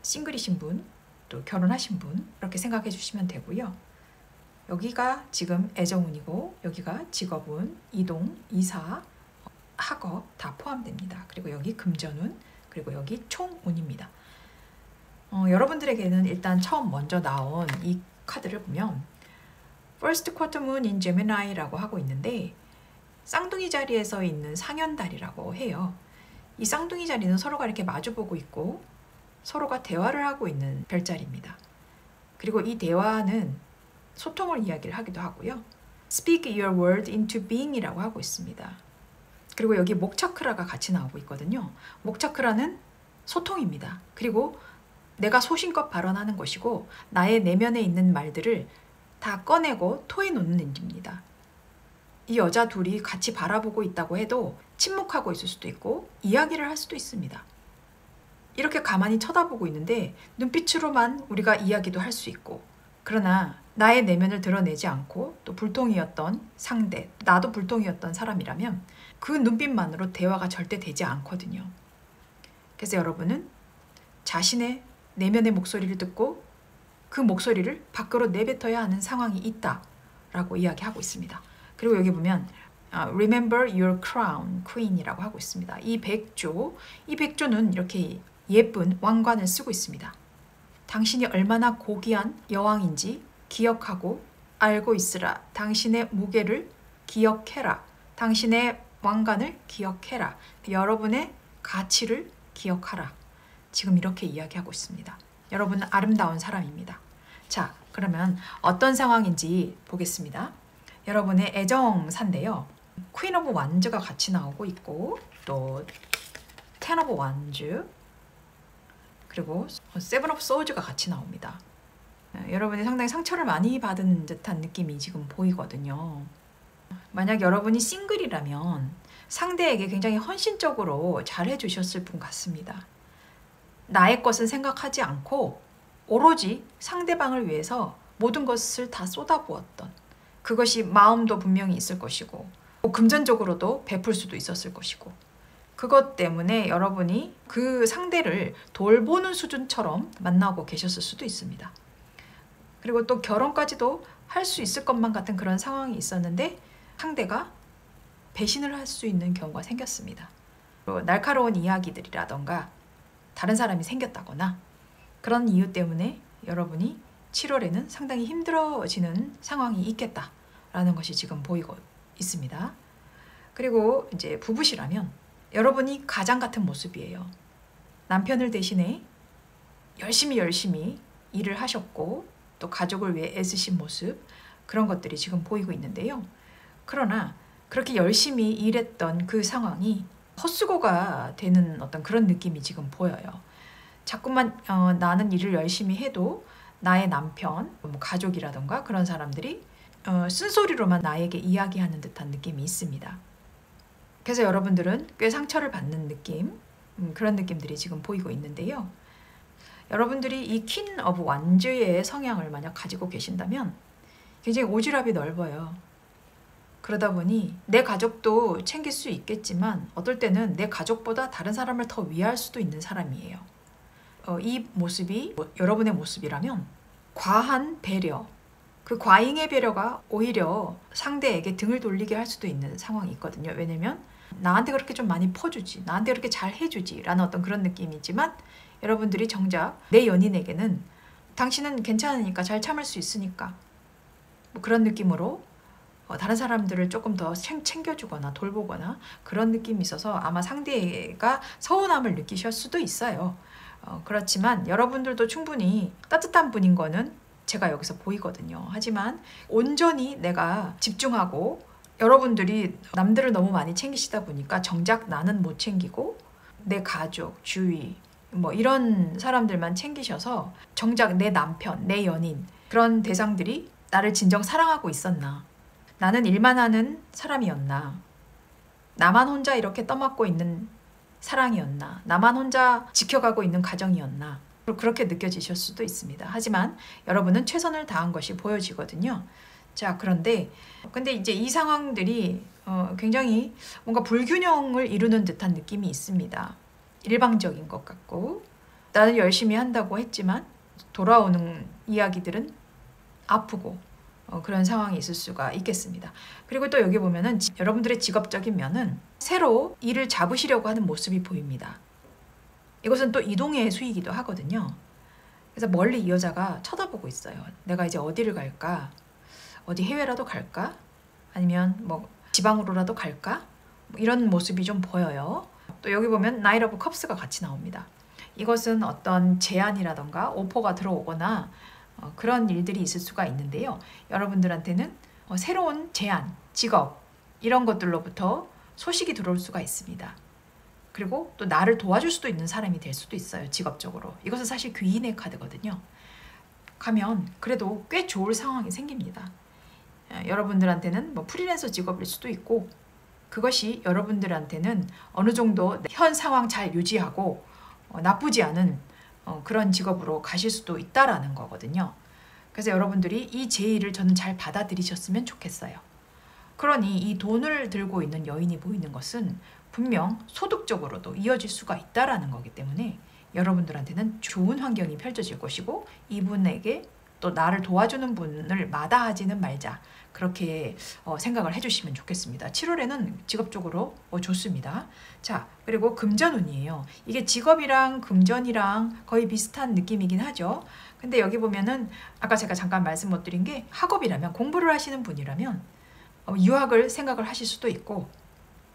싱글이신 분, 또 결혼하신 분 이렇게 생각해 주시면 되고요. 여기가 지금 애정운이고 여기가 직업운, 이동, 이사, 학업 다 포함됩니다. 그리고 여기 금전운, 그리고 여기 총운입니다. 여러분들에게는 일단 처음 먼저 나온 이 카드를 보면 First Quarter Moon in Gemini라고 하고 있는데 쌍둥이 자리에서 있는 상현달이라고 해요. 이 쌍둥이 자리는 서로가 이렇게 마주보고 있고 서로가 대화를 하고 있는 별자리입니다. 그리고 이 대화는 소통을 이야기를 하기도 하고요. Speak your word into being이라고 하고 있습니다. 그리고 여기 목차크라가 같이 나오고 있거든요. 목차크라는 소통입니다. 그리고 내가 소신껏 발언하는 것이고 나의 내면에 있는 말들을 다 꺼내고 토해놓는 의미입니다. 이 여자 둘이 같이 바라보고 있다고 해도 침묵하고 있을 수도 있고 이야기를 할 수도 있습니다. 이렇게 가만히 쳐다보고 있는데 눈빛으로만 우리가 이야기도 할 수 있고 그러나 나의 내면을 드러내지 않고 또 불통이었던 상대, 나도 불통이었던 사람이라면 그 눈빛만으로 대화가 절대 되지 않거든요. 그래서 여러분은 자신의 내면의 목소리를 듣고 그 목소리를 밖으로 내뱉어야 하는 상황이 있다라고 이야기하고 있습니다. 그리고 여기 보면 Remember your crown, queen이라고 하고 있습니다. 이 백조는 이렇게 예쁜 왕관을 쓰고 있습니다. 당신이 얼마나 고귀한 여왕인지 기억하고 알고 있으라. 당신의 무게를 기억해라. 당신의 왕관을 기억해라. 여러분의 가치를 기억하라. 지금 이렇게 이야기하고 있습니다. 여러분은 아름다운 사람입니다. 자, 그러면 어떤 상황인지 보겠습니다. 여러분의 애정사인데요. 퀸 오브 완즈가 같이 나오고 있고 또 텐 오브 완즈 그리고 세븐 오브 소즈가 같이 나옵니다. 여러분이 상당히 상처를 많이 받은 듯한 느낌이 지금 보이거든요. 만약 여러분이 싱글이라면 상대에게 굉장히 헌신적으로 잘해주셨을 분 같습니다. 나의 것은 생각하지 않고 오로지 상대방을 위해서 모든 것을 다 쏟아부었던 그것이 마음도 분명히 있을 것이고 금전적으로도 베풀 수도 있었을 것이고 그것 때문에 여러분이 그 상대를 돌보는 수준처럼 만나고 계셨을 수도 있습니다. 그리고 또 결혼까지도 할 수 있을 것만 같은 그런 상황이 있었는데 상대가 배신을 할 수 있는 경우가 생겼습니다. 날카로운 이야기들이라던가 다른 사람이 생겼다거나 그런 이유 때문에 여러분이 7월에는 상당히 힘들어지는 상황이 있겠다라는 것이 지금 보이고 있습니다. 그리고 이제 부부시라면 여러분이 가장 같은 모습이에요. 남편을 대신해 열심히 일을 하셨고 또 가족을 위해 애쓰신 모습 그런 것들이 지금 보이고 있는데요. 그러나 그렇게 열심히 일했던 그 상황이 헛수고가 되는 어떤 그런 느낌이 지금 보여요. 자꾸만 나는 일을 열심히 해도 나의 남편, 가족이라던가 그런 사람들이 쓴소리로만 나에게 이야기하는 듯한 느낌이 있습니다. 그래서 여러분들은 꽤 상처를 받는 느낌, 그런 느낌들이 지금 보이고 있는데요. 여러분들이 이 퀸 오브 완즈의 성향을 만약 가지고 계신다면 굉장히 오지랖이 넓어요. 그러다 보니 내 가족도 챙길 수 있겠지만 어떨 때는 내 가족보다 다른 사람을 더 위할 수도 있는 사람이에요. 이 모습이 여러분의 모습이라면 과한 배려, 그 과잉의 배려가 오히려 상대에게 등을 돌리게 할 수도 있는 상황이 있거든요. 왜냐면 나한테 그렇게 좀 많이 퍼주지, 나한테 그렇게 잘 해주지 라는 어떤 그런 느낌이지만, 여러분들이 정작 내 연인에게는 당신은 괜찮으니까, 잘 참을 수 있으니까, 뭐 그런 느낌으로 다른 사람들을 조금 더 챙겨주거나 돌보거나 그런 느낌이 있어서 아마 상대가 서운함을 느끼실 수도 있어요. 그렇지만 여러분들도 충분히 따뜻한 분인 거는 제가 여기서 보이거든요. 하지만 온전히 내가 집중하고, 여러분들이 남들을 너무 많이 챙기시다 보니까 정작 나는 못 챙기고 내 가족, 주위 뭐 이런 사람들만 챙기셔서 정작 내 남편, 내 연인, 그런 대상들이 나를 진정 사랑하고 있었나? 나는 일만 하는 사람이었나? 나만 혼자 이렇게 떠맡고 있는 사랑이었나? 나만 혼자 지켜가고 있는 가정이었나? 그렇게 느껴지실 수도 있습니다. 하지만 여러분은 최선을 다한 것이 보여지거든요. 자, 근데 이제 이 상황들이 굉장히 뭔가 불균형을 이루는 듯한 느낌이 있습니다. 일방적인 것 같고, 나는 열심히 한다고 했지만 돌아오는 이야기들은 아프고, 그런 상황이 있을 수가 있겠습니다. 그리고 또 여기 보면은 여러분들의 직업적인 면은 새로 일을 잡으시려고 하는 모습이 보입니다. 이것은 또 이동의 수이기도 하거든요. 그래서 멀리 이 여자가 쳐다보고 있어요. 내가 이제 어디를 갈까? 어디 해외라도 갈까? 아니면 뭐 지방으로라도 갈까? 뭐 이런 모습이 좀 보여요. 또 여기 보면 나이트 오브 컵스가 같이 나옵니다. 이것은 어떤 제안이라던가 오퍼가 들어오거나 그런 일들이 있을 수가 있는데요. 여러분들한테는 새로운 제안, 직업 이런 것들로부터 소식이 들어올 수가 있습니다. 그리고 또 나를 도와줄 수도 있는 사람이 될 수도 있어요. 직업적으로. 이것은 사실 귀인의 카드거든요. 가면 그래도 꽤 좋을 상황이 생깁니다. 여러분들한테는 뭐 프리랜서 직업일 수도 있고, 그것이 여러분들한테는 어느 정도 현 상황 잘 유지하고 나쁘지 않은 그런 직업으로 가실 수도 있다라는 거거든요. 그래서 여러분들이 이 제의를 저는 잘 받아들이셨으면 좋겠어요. 그러니 이 돈을 들고 있는 여인이 보이는 것은 분명 소득적으로도 이어질 수가 있다라는 거기 때문에 여러분들한테는 좋은 환경이 펼쳐질 것이고, 이분에게 또 나를 도와주는 분을 마다하지는 말자, 그렇게 생각을 해주시면 좋겠습니다. 7월에는 직업적으로 좋습니다. 자, 그리고 금전운이에요. 이게 직업이랑 금전이랑 거의 비슷한 느낌이긴 하죠. 근데 여기 보면은 아까 제가 잠깐 말씀 못 드린 게, 학업이라면, 공부를 하시는 분이라면 유학을 생각을 하실 수도 있고,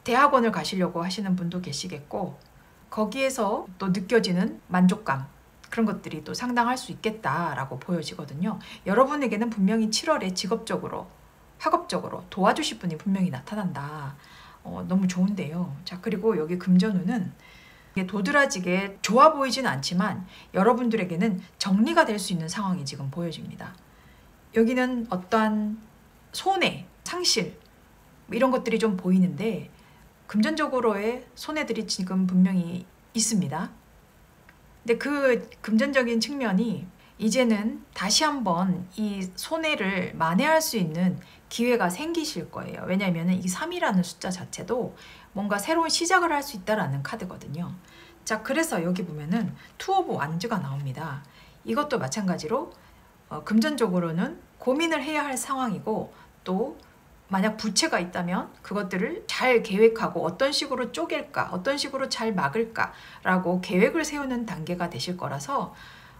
대학원을 가시려고 하시는 분도 계시겠고, 거기에서 또 느껴지는 만족감, 그런 것들이 또 상당할 수 있겠다라고 보여지거든요. 여러분에게는 분명히 7월에 직업적으로, 학업적으로 도와주실 분이 분명히 나타난다. 너무 좋은데요. 자, 그리고 여기 금전운은 도드라지게 좋아 보이진 않지만 여러분들에게는 정리가 될 수 있는 상황이 지금 보여집니다. 여기는 어떠한 손해, 상실 이런 것들이 좀 보이는데, 금전적으로의 손해들이 지금 분명히 있습니다. 근데 그 금전적인 측면이 이제는 다시 한번 이 손해를 만회할 수 있는 기회가 생기실 거예요. 왜냐하면 이 3이라는 숫자 자체도 뭔가 새로운 시작을 할 수 있다라는 카드거든요. 자, 그래서 여기 보면은 투 오브 완즈가 나옵니다. 이것도 마찬가지로 금전적으로는 고민을 해야 할 상황이고, 또 만약 부채가 있다면 그것들을 잘 계획하고 어떤 식으로 쪼갤까, 어떤 식으로 잘 막을까라고 계획을 세우는 단계가 되실 거라서,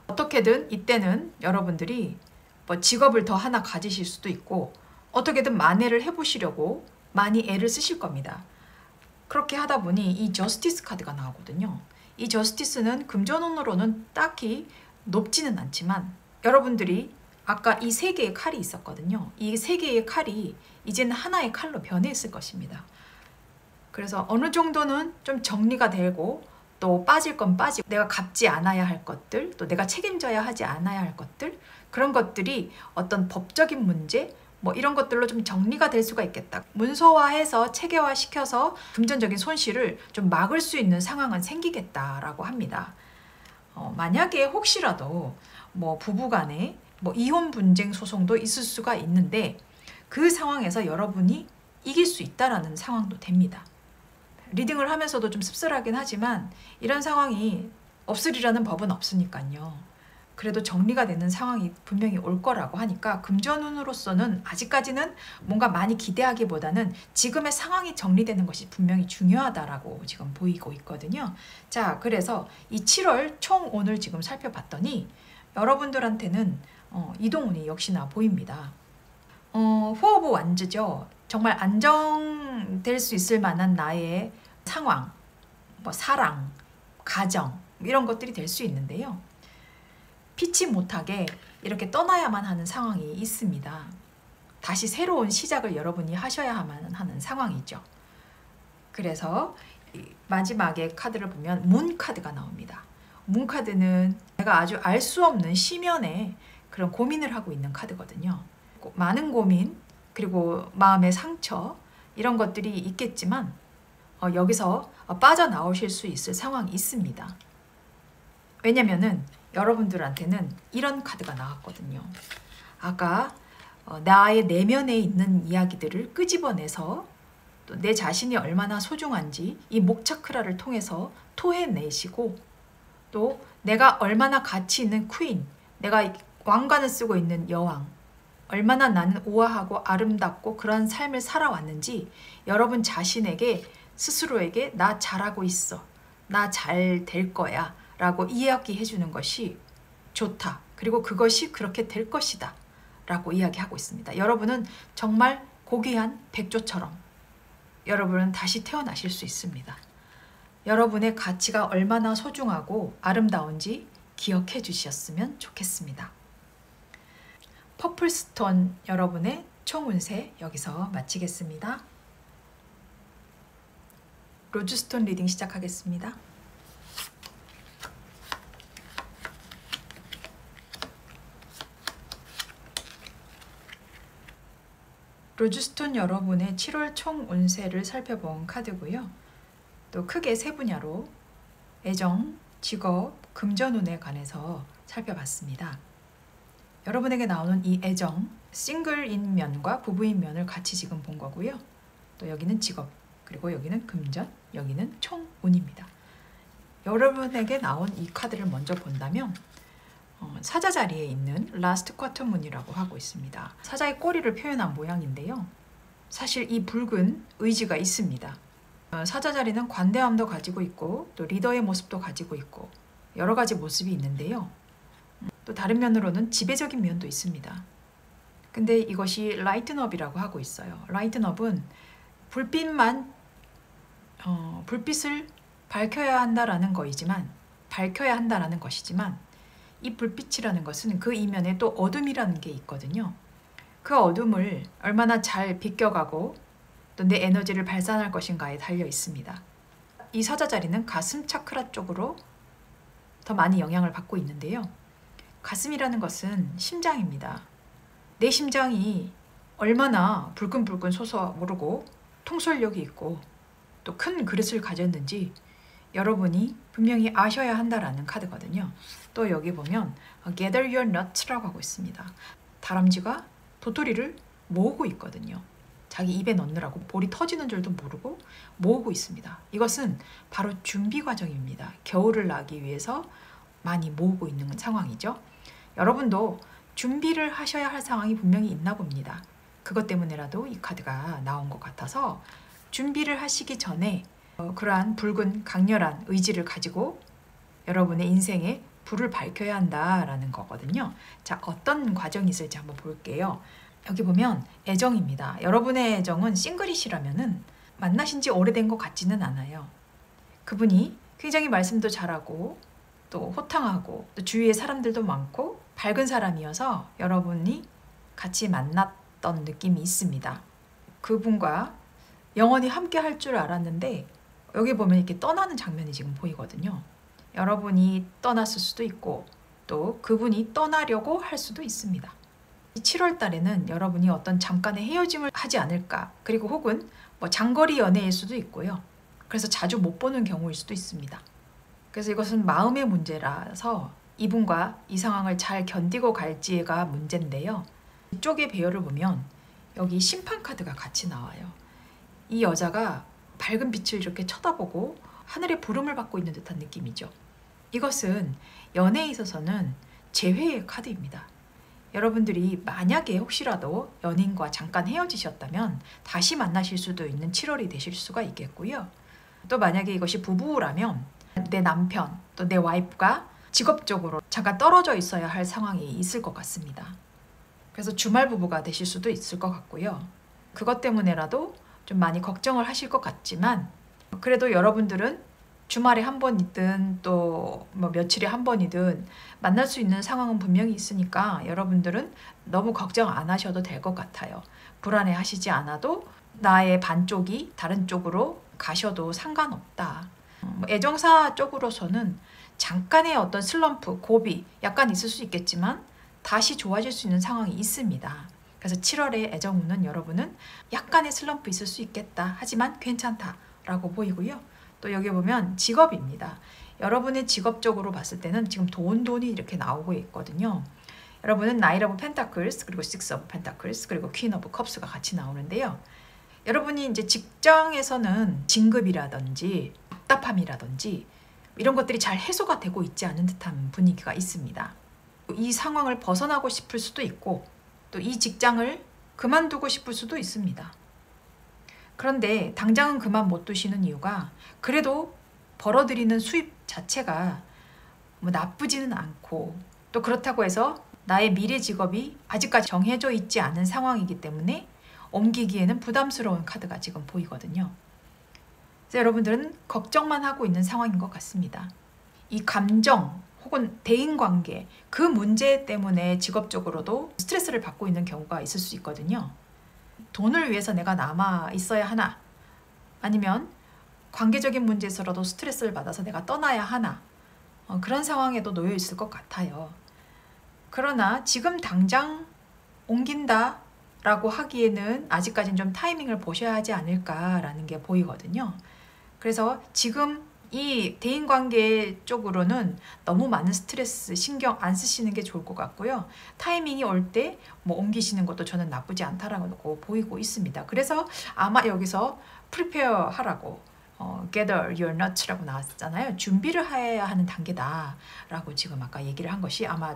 어떻게든 이때는 여러분들이 뭐 직업을 더 하나 가지실 수도 있고, 어떻게든 만회를 해보시려고 많이 애를 쓰실 겁니다. 그렇게 하다 보니 이 저스티스 카드가 나오거든요. 이 저스티스는 금전운으로는 딱히 높지는 않지만, 여러분들이 아까 이 세 개의 칼이 있었거든요. 이 세 개의 칼이 이제는 하나의 칼로 변해있을 것입니다. 그래서 어느 정도는 좀 정리가 되고, 또 빠질 건 빠지고, 내가 갚지 않아야 할 것들, 또 내가 책임져야 하지 않아야 할 것들, 그런 것들이 어떤 법적인 문제, 뭐 이런 것들로 좀 정리가 될 수가 있겠다. 문서화해서 체계화시켜서 금전적인 손실을 좀 막을 수 있는 상황은 생기겠다라고 합니다. 만약에 혹시라도 뭐 부부간에 뭐 이혼 분쟁 소송도 있을 수가 있는데, 그 상황에서 여러분이 이길 수 있다라는 상황도 됩니다. 리딩을 하면서도 좀 씁쓸하긴 하지만 이런 상황이 없으리라는 법은 없으니까요. 그래도 정리가 되는 상황이 분명히 올 거라고 하니까 금전운으로서는 아직까지는 뭔가 많이 기대하기보다는 지금의 상황이 정리되는 것이 분명히 중요하다라고 지금 보이고 있거든요. 자, 그래서 이 7월 총운을 지금 살펴봤더니 여러분들한테는 이동운이 역시나 보입니다. 포 오브 완즈죠. 정말 안정될 수 있을 만한 나의 상황, 뭐 사랑, 가정 이런 것들이 될 수 있는데요. 피치 못하게 이렇게 떠나야만 하는 상황이 있습니다. 다시 새로운 시작을 여러분이 하셔야만 하는 상황이죠. 그래서 마지막에 카드를 보면 문 카드가 나옵니다. 문 카드는 내가 아주 알 수 없는 심연의 그런 고민을 하고 있는 카드거든요. 많은 고민 그리고 마음의 상처 이런 것들이 있겠지만 여기서 빠져나오실 수 있을 상황이 있습니다. 왜냐면은 여러분들한테는 이런 카드가 나왔거든요. 아까 나의 내면에 있는 이야기들을 끄집어내서 또 내 자신이 얼마나 소중한지 이 목차크라를 통해서 토해내시고 또 내가 얼마나 가치 있는 퀸, 내가 왕관을 쓰고 있는 여왕, 얼마나 나는 우아하고 아름답고 그런 삶을 살아왔는지 여러분 자신에게 스스로에게 나 잘하고 있어, 나 잘 될 거야 라고 이야기해 주는 것이 좋다. 그리고 그것이 그렇게 될 것이다 라고 이야기하고 있습니다. 여러분은 정말 고귀한 백조처럼 여러분은 다시 태어나실 수 있습니다. 여러분의 가치가 얼마나 소중하고 아름다운지 기억해 주셨으면 좋겠습니다. 퍼플스톤 여러분의 총운세 여기서 마치겠습니다. 로즈스톤 리딩 시작하겠습니다. 로즈스톤 여러분의 7월 총 운세를 살펴본 카드고요. 또 크게 세 분야로 애정, 직업, 금전운에 관해서 살펴봤습니다. 여러분에게 나오는 이 애정, 싱글인 면과 부부인 면을 같이 지금 본 거고요. 또 여기는 직업, 그리고 여기는 금전, 여기는 총운입니다. 여러분에게 나온 이 카드를 먼저 본다면 사자 자리에 있는 라스트 쿼터 문이라고 하고 있습니다. 사자의 꼬리를 표현한 모양인데요. 사실 이 붉은 의지가 있습니다. 사자 자리는 관대함도 가지고 있고 또 리더의 모습도 가지고 있고 여러 가지 모습이 있는데요. 또 다른 면으로는 지배적인 면도 있습니다. 근데 이것이 라이트업이라고 하고 있어요. 라이트업은 불빛을 밝혀야 한다라는 것이지만 이 불빛이라는 것은 그 이면에 또 어둠이라는 게 있거든요. 그 어둠을 얼마나 잘 비껴가고 또 내 에너지를 발산할 것인가에 달려 있습니다. 이 사자 자리는 가슴 차크라 쪽으로 더 많이 영향을 받고 있는데요. 가슴이라는 것은 심장입니다. 내 심장이 얼마나 불끈불끈 솟아오르고 통솔력이 있고 또 큰 그릇을 가졌는지 여러분이 분명히 아셔야 한다라는 카드거든요. 또 여기 보면 Gather your nuts라고 하고 있습니다. 다람쥐가 도토리를 모으고 있거든요. 자기 입에 넣느라고 볼이 터지는 줄도 모르고 모으고 있습니다. 이것은 바로 준비 과정입니다. 겨울을 나기 위해서 많이 모으고 있는 상황이죠. 여러분도 준비를 하셔야 할 상황이 분명히 있나 봅니다. 그것 때문에라도 이 카드가 나온 것 같아서 준비를 하시기 전에 그러한 붉은 강렬한 의지를 가지고 여러분의 인생에 불을 밝혀야 한다라는 거거든요. 자, 어떤 과정이 있을지 한번 볼게요. 여기 보면 애정입니다. 여러분의 애정은 싱글이시라면은 만나신 지 오래된 것 같지는 않아요. 그분이 굉장히 말씀도 잘하고 또 호탕하고 또 주위에 사람들도 많고 밝은 사람이어서 여러분이 같이 만났던 느낌이 있습니다. 그분과 영원히 함께 할 줄 알았는데 여기 보면 이렇게 떠나는 장면이 지금 보이거든요. 여러분이 떠났을 수도 있고 또 그분이 떠나려고 할 수도 있습니다. 7월 달에는 여러분이 어떤 잠깐의 헤어짐을 하지 않을까, 그리고 혹은 뭐 장거리 연애일 수도 있고요. 그래서 자주 못 보는 경우일 수도 있습니다. 그래서 이것은 마음의 문제라서 이분과 이 상황을 잘 견디고 갈지가 문제인데요. 이쪽의 배열을 보면 여기 심판 카드가 같이 나와요. 이 여자가 밝은 빛을 이렇게 쳐다보고 하늘의 부름을 받고 있는 듯한 느낌이죠. 이것은 연애에 있어서는 재회의 카드입니다. 여러분들이 만약에 혹시라도 연인과 잠깐 헤어지셨다면 다시 만나실 수도 있는 7월이 되실 수가 있겠고요. 또 만약에 이것이 부부라면 내 남편 또 내 와이프가 직업적으로 잠깐 떨어져 있어야 할 상황이 있을 것 같습니다. 그래서 주말 부부가 되실 수도 있을 것 같고요. 그것 때문에라도 좀 많이 걱정을 하실 것 같지만 그래도 여러분들은 주말에 한 번이든 또 뭐 며칠에 한 번이든 만날 수 있는 상황은 분명히 있으니까 여러분들은 너무 걱정 안 하셔도 될 것 같아요. 불안해 하시지 않아도 나의 반쪽이 다른 쪽으로 가셔도 상관없다. 애정사 쪽으로서는 잠깐의 어떤 슬럼프, 고비 약간 있을 수 있겠지만 다시 좋아질 수 있는 상황이 있습니다. 그래서 7월의 애정운은 여러분은 약간의 슬럼프 있을 수 있겠다. 하지만 괜찮다라고 보이고요. 또 여기 보면 직업입니다. 여러분의 직업적으로 봤을 때는 지금 돈이 이렇게 나오고 있거든요. 여러분은 나인 오브 펜타클스 그리고 식스 오브 펜타클스 그리고 퀸 오브 컵스가 같이 나오는데요. 여러분이 이제 직장에서는 진급이라든지 답답함이라든지 이런 것들이 잘 해소가 되고 있지 않은 듯한 분위기가 있습니다. 이 상황을 벗어나고 싶을 수도 있고 또 이 직장을 그만두고 싶을 수도 있습니다. 그런데 당장은 그만 못 두시는 이유가 그래도 벌어들이는 수입 자체가 뭐 나쁘지는 않고 또 그렇다고 해서 나의 미래 직업이 아직까지 정해져 있지 않은 상황이기 때문에 옮기기에는 부담스러운 카드가 지금 보이거든요. 그래서 여러분들은 걱정만 하고 있는 상황인 것 같습니다. 이 감정 혹은 대인관계 그 문제 때문에 직업적으로도 스트레스를 받고 있는 경우가 있을 수 있거든요. 돈을 위해서 내가 남아 있어야 하나 아니면 관계적인 문제에서라도 스트레스를 받아서 내가 떠나야 하나 그런 상황에도 놓여 있을 것 같아요. 그러나 지금 당장 옮긴다 라고 하기에는 아직까지는 좀 타이밍을 보셔야 하지 않을까라는 게 보이거든요. 그래서 지금 이 대인관계 쪽으로는 너무 많은 스트레스 신경 안 쓰시는 게 좋을 것 같고요. 타이밍이 올 때 뭐 옮기시는 것도 저는 나쁘지 않다라고 보이고 있습니다. 그래서 아마 여기서 prepare 하라고 gather your nuts라고 나왔잖아요. 준비를 해야 하는 단계다 라고 지금 아까 얘기를 한 것이 아마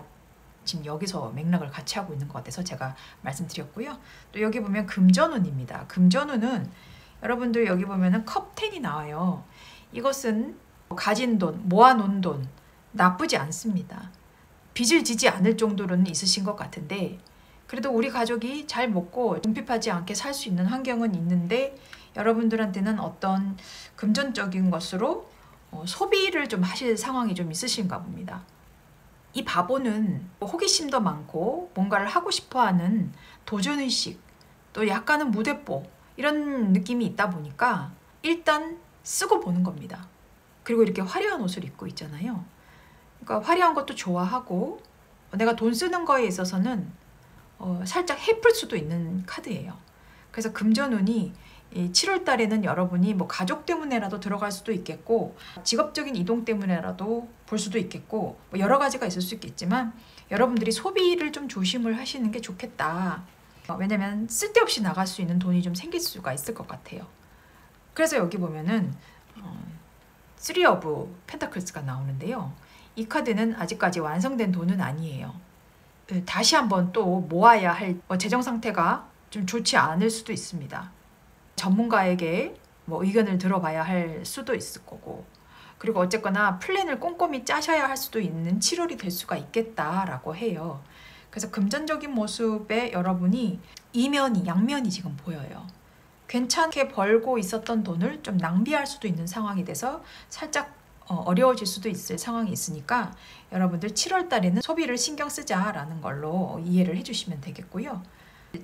지금 여기서 맥락을 같이 하고 있는 것 같아서 제가 말씀드렸고요. 또 여기 보면 금전운입니다. 금전운은 여러분들 여기 보면은 컵10이 나와요. 이것은 가진 돈, 모아놓은 돈 나쁘지 않습니다. 빚을 지지 않을 정도로는 있으신 것 같은데 그래도 우리 가족이 잘 먹고 궁핍하지 않게 살 수 있는 환경은 있는데 여러분들한테는 어떤 금전적인 것으로 소비를 좀 하실 상황이 좀 있으신가 봅니다. 이 바보는 호기심도 많고 뭔가를 하고 싶어하는 도전의식 또 약간은 무대뽀 이런 느낌이 있다 보니까 일단 쓰고 보는 겁니다. 그리고 이렇게 화려한 옷을 입고 있잖아요. 그러니까 화려한 것도 좋아하고 내가 돈 쓰는 거에 있어서는 살짝 해플 수도 있는 카드예요. 그래서 금전운이 7월 달에는 여러분이 뭐 가족 때문에라도 들어갈 수도 있겠고 직업적인 이동 때문에라도 볼 수도 있겠고 뭐 여러 가지가 있을 수 있겠지만 여러분들이 소비를 좀 조심을 하시는 게 좋겠다. 왜냐면 쓸데없이 나갈 수 있는 돈이 좀 생길 수가 있을 것 같아요. 그래서 여기 보면은 3 오브 펜타클스가 나오는데요. 이 카드는 아직까지 완성된 돈은 아니에요. 다시 한번 또 모아야 할 재정 상태가 좀 좋지 않을 수도 있습니다. 전문가에게 뭐 의견을 들어봐야 할 수도 있을 거고 그리고 어쨌거나 플랜을 꼼꼼히 짜셔야 할 수도 있는 7월이 될 수가 있겠다라고 해요. 그래서 금전적인 모습에 여러분이 이면이 양면이 지금 보여요. 괜찮게 벌고 있었던 돈을 좀 낭비할 수도 있는 상황이 돼서 살짝 어려워질 수도 있을 상황이 있으니까 여러분들 7월 달에는 소비를 신경 쓰자라는 걸로 이해를 해주시면 되겠고요.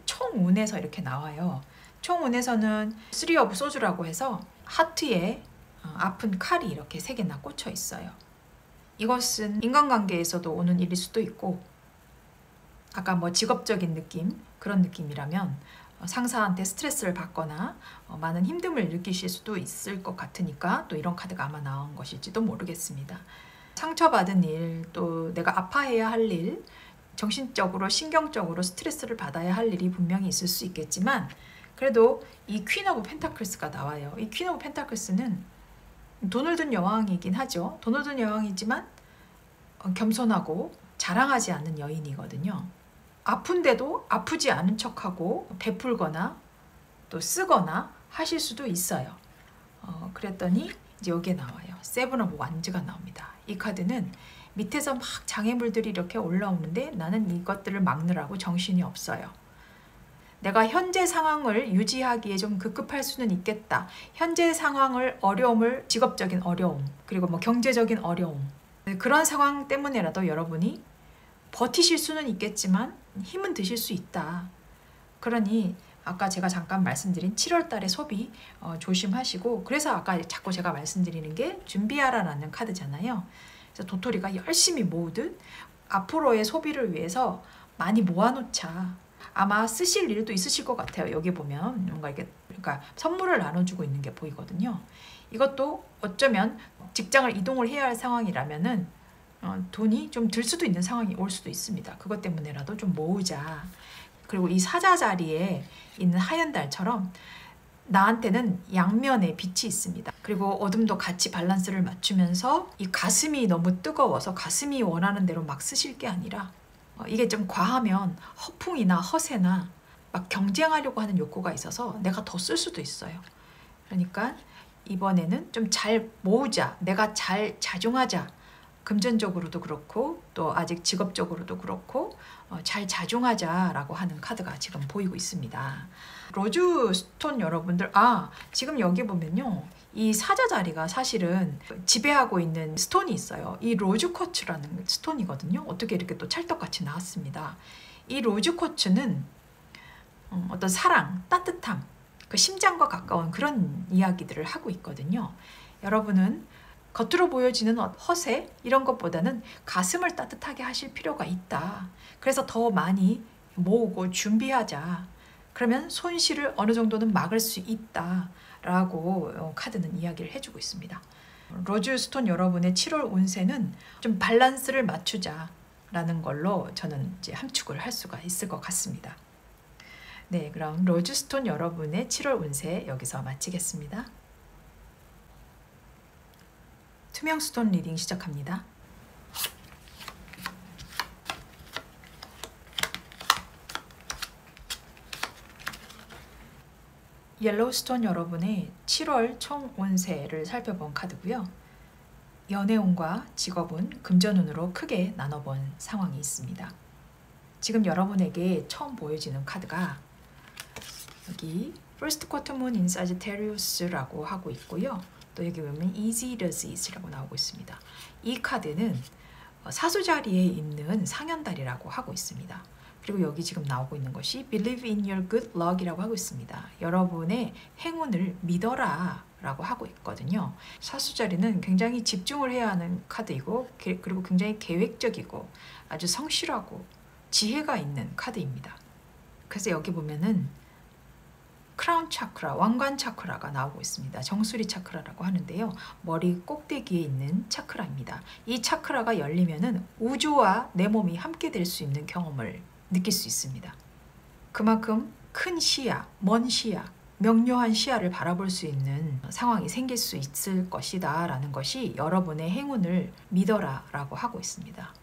총운에서 이렇게 나와요. 총운에서는 3 오브 소주라고 해서 하트에 아픈 칼이 이렇게 3개나 꽂혀 있어요. 이것은 인간관계에서도 오는 일일 수도 있고 아까 뭐 직업적인 느낌 그런 느낌이라면 상사한테 스트레스를 받거나 많은 힘듦을 느끼실 수도 있을 것 같으니까 또 이런 카드가 아마 나온 것일지도 모르겠습니다. 상처받은 일, 또 내가 아파해야 할 일, 정신적으로 신경적으로 스트레스를 받아야 할 일이 분명히 있을 수 있겠지만 그래도 이 퀸 오브 펜타클스가 나와요. 이 퀸 오브 펜타클스는 돈을 든 여왕이긴 하죠. 돈을 든 여왕이지만 겸손하고 자랑하지 않는 여인이거든요. 아픈데도 아프지 않은 척하고 베풀거나 또 쓰거나 하실 수도 있어요. 그랬더니 이제 여기에 나와요. 세븐 오브 완즈가 나옵니다. 이 카드는 밑에서 막 장애물들이 이렇게 올라오는데 나는 이것들을 막느라고 정신이 없어요. 내가 현재 상황을 유지하기에 좀 급급할 수는 있겠다. 현재 상황을 어려움을 직업적인 어려움 그리고 뭐 경제적인 어려움 그런 상황 때문에라도 여러분이 버티실 수는 있겠지만 힘은 드실 수 있다. 그러니 아까 제가 잠깐 말씀드린 7월 달의 소비 조심하시고 그래서 아까 자꾸 제가 말씀드리는 게 준비하라라는 카드잖아요. 그래서 도토리가 열심히 모으듯 앞으로의 소비를 위해서 많이 모아놓자. 아마 쓰실 일도 있으실 것 같아요. 여기 보면 뭔가 이렇게 그러니까 선물을 나눠주고 있는 게 보이거든요. 이것도 어쩌면 직장을 이동을 해야 할 상황이라면은 돈이 좀 들 수도 있는 상황이 올 수도 있습니다. 그것 때문에라도 좀 모으자. 그리고 이 사자 자리에 있는 하얀 달처럼 나한테는 양면의 빛이 있습니다. 그리고 어둠도 같이 밸런스를 맞추면서 이 가슴이 너무 뜨거워서 가슴이 원하는 대로 막 쓰실 게 아니라 이게 좀 과하면 허풍이나 허세나 막 경쟁하려고 하는 욕구가 있어서 내가 더 쓸 수도 있어요. 그러니까 이번에는 좀 잘 모으자, 내가 잘 자중하자. 금전적으로도 그렇고 또 아직 직업적으로도 그렇고 잘 자중하자라고 하는 카드가 지금 보이고 있습니다. 로즈 스톤 여러분들, 지금 여기 보면요. 이 사자 자리가 사실은 지배하고 있는 스톤이 있어요. 이 로즈 쿼츠라는 스톤이거든요. 어떻게 이렇게 또 찰떡같이 나왔습니다. 이 로즈 쿼츠는 어떤 사랑, 따뜻함, 그 심장과 가까운 그런 이야기들을 하고 있거든요. 여러분은 겉으로 보여지는 허세 이런 것보다는 가슴을 따뜻하게 하실 필요가 있다. 그래서 더 많이 모으고 준비하자. 그러면 손실을 어느 정도는 막을 수 있다. 라고 카드는 이야기를 해주고 있습니다. 로즈스톤 여러분의 7월 운세는 좀 밸런스를 맞추자 라는 걸로 저는 이제 함축을 할 수가 있을 것 같습니다. 네, 그럼 로즈스톤 여러분의 7월 운세 여기서 마치겠습니다. 투명 스톤 리딩 시작합니다. 옐로우 스톤 여러분의 7월 총 운세를 살펴본 카드고요. 연애운과 직업운, 금전운으로 크게 나눠본 상황이 있습니다. 지금 여러분에게 처음 보여지는 카드가 여기 First Quarter Moon in Sagittarius라고 하고 있고요. 또 여기 보면 Easy Disease라고 나오고 있습니다. 이 카드는 사수 자리에 있는 상현달이라고 하고 있습니다. 그리고 여기 지금 나오고 있는 것이 Believe in your good luck이라고 하고 있습니다. 여러분의 행운을 믿어라 라고 하고 있거든요. 사수 자리는 굉장히 집중을 해야 하는 카드이고 그리고 굉장히 계획적이고 아주 성실하고 지혜가 있는 카드입니다. 그래서 여기 보면은 크라운 차크라, 왕관 차크라가 나오고 있습니다. 정수리 차크라라고 하는데요. 머리 꼭대기에 있는 차크라입니다. 이 차크라가 열리면은 우주와 내 몸이 함께 될 수 있는 경험을 느낄 수 있습니다. 그만큼 큰 시야, 먼 시야, 명료한 시야를 바라볼 수 있는 상황이 생길 수 있을 것이다 라는 것이 여러분의 행운을 믿어라 라고 하고 있습니다.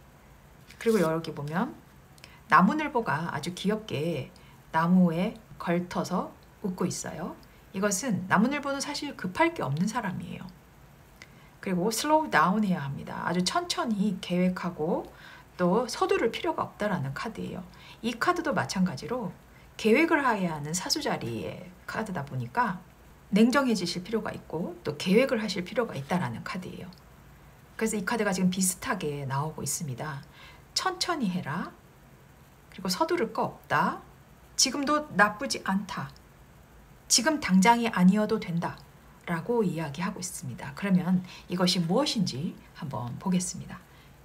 그리고 여기 보면 나무늘보가 아주 귀엽게 나무에 걸터서 웃고 있어요. 이것은 나무늘보는 사실 급할 게 없는 사람이에요. 그리고 슬로우 다운 해야 합니다. 아주 천천히 계획하고 또 서두를 필요가 없다라는 카드예요. 이 카드도 마찬가지로 계획을 해야 하는 사수자리의 카드다 보니까 냉정해지실 필요가 있고 또 계획을 하실 필요가 있다라는 카드예요. 그래서 이 카드가 지금 비슷하게 나오고 있습니다. 천천히 해라. 그리고 서두를 거 없다. 지금도 나쁘지 않다. 지금 당장이 아니어도 된다. 라고 이야기하고 있습니다. 그러면 이것이 무엇인지 한번 보겠습니다.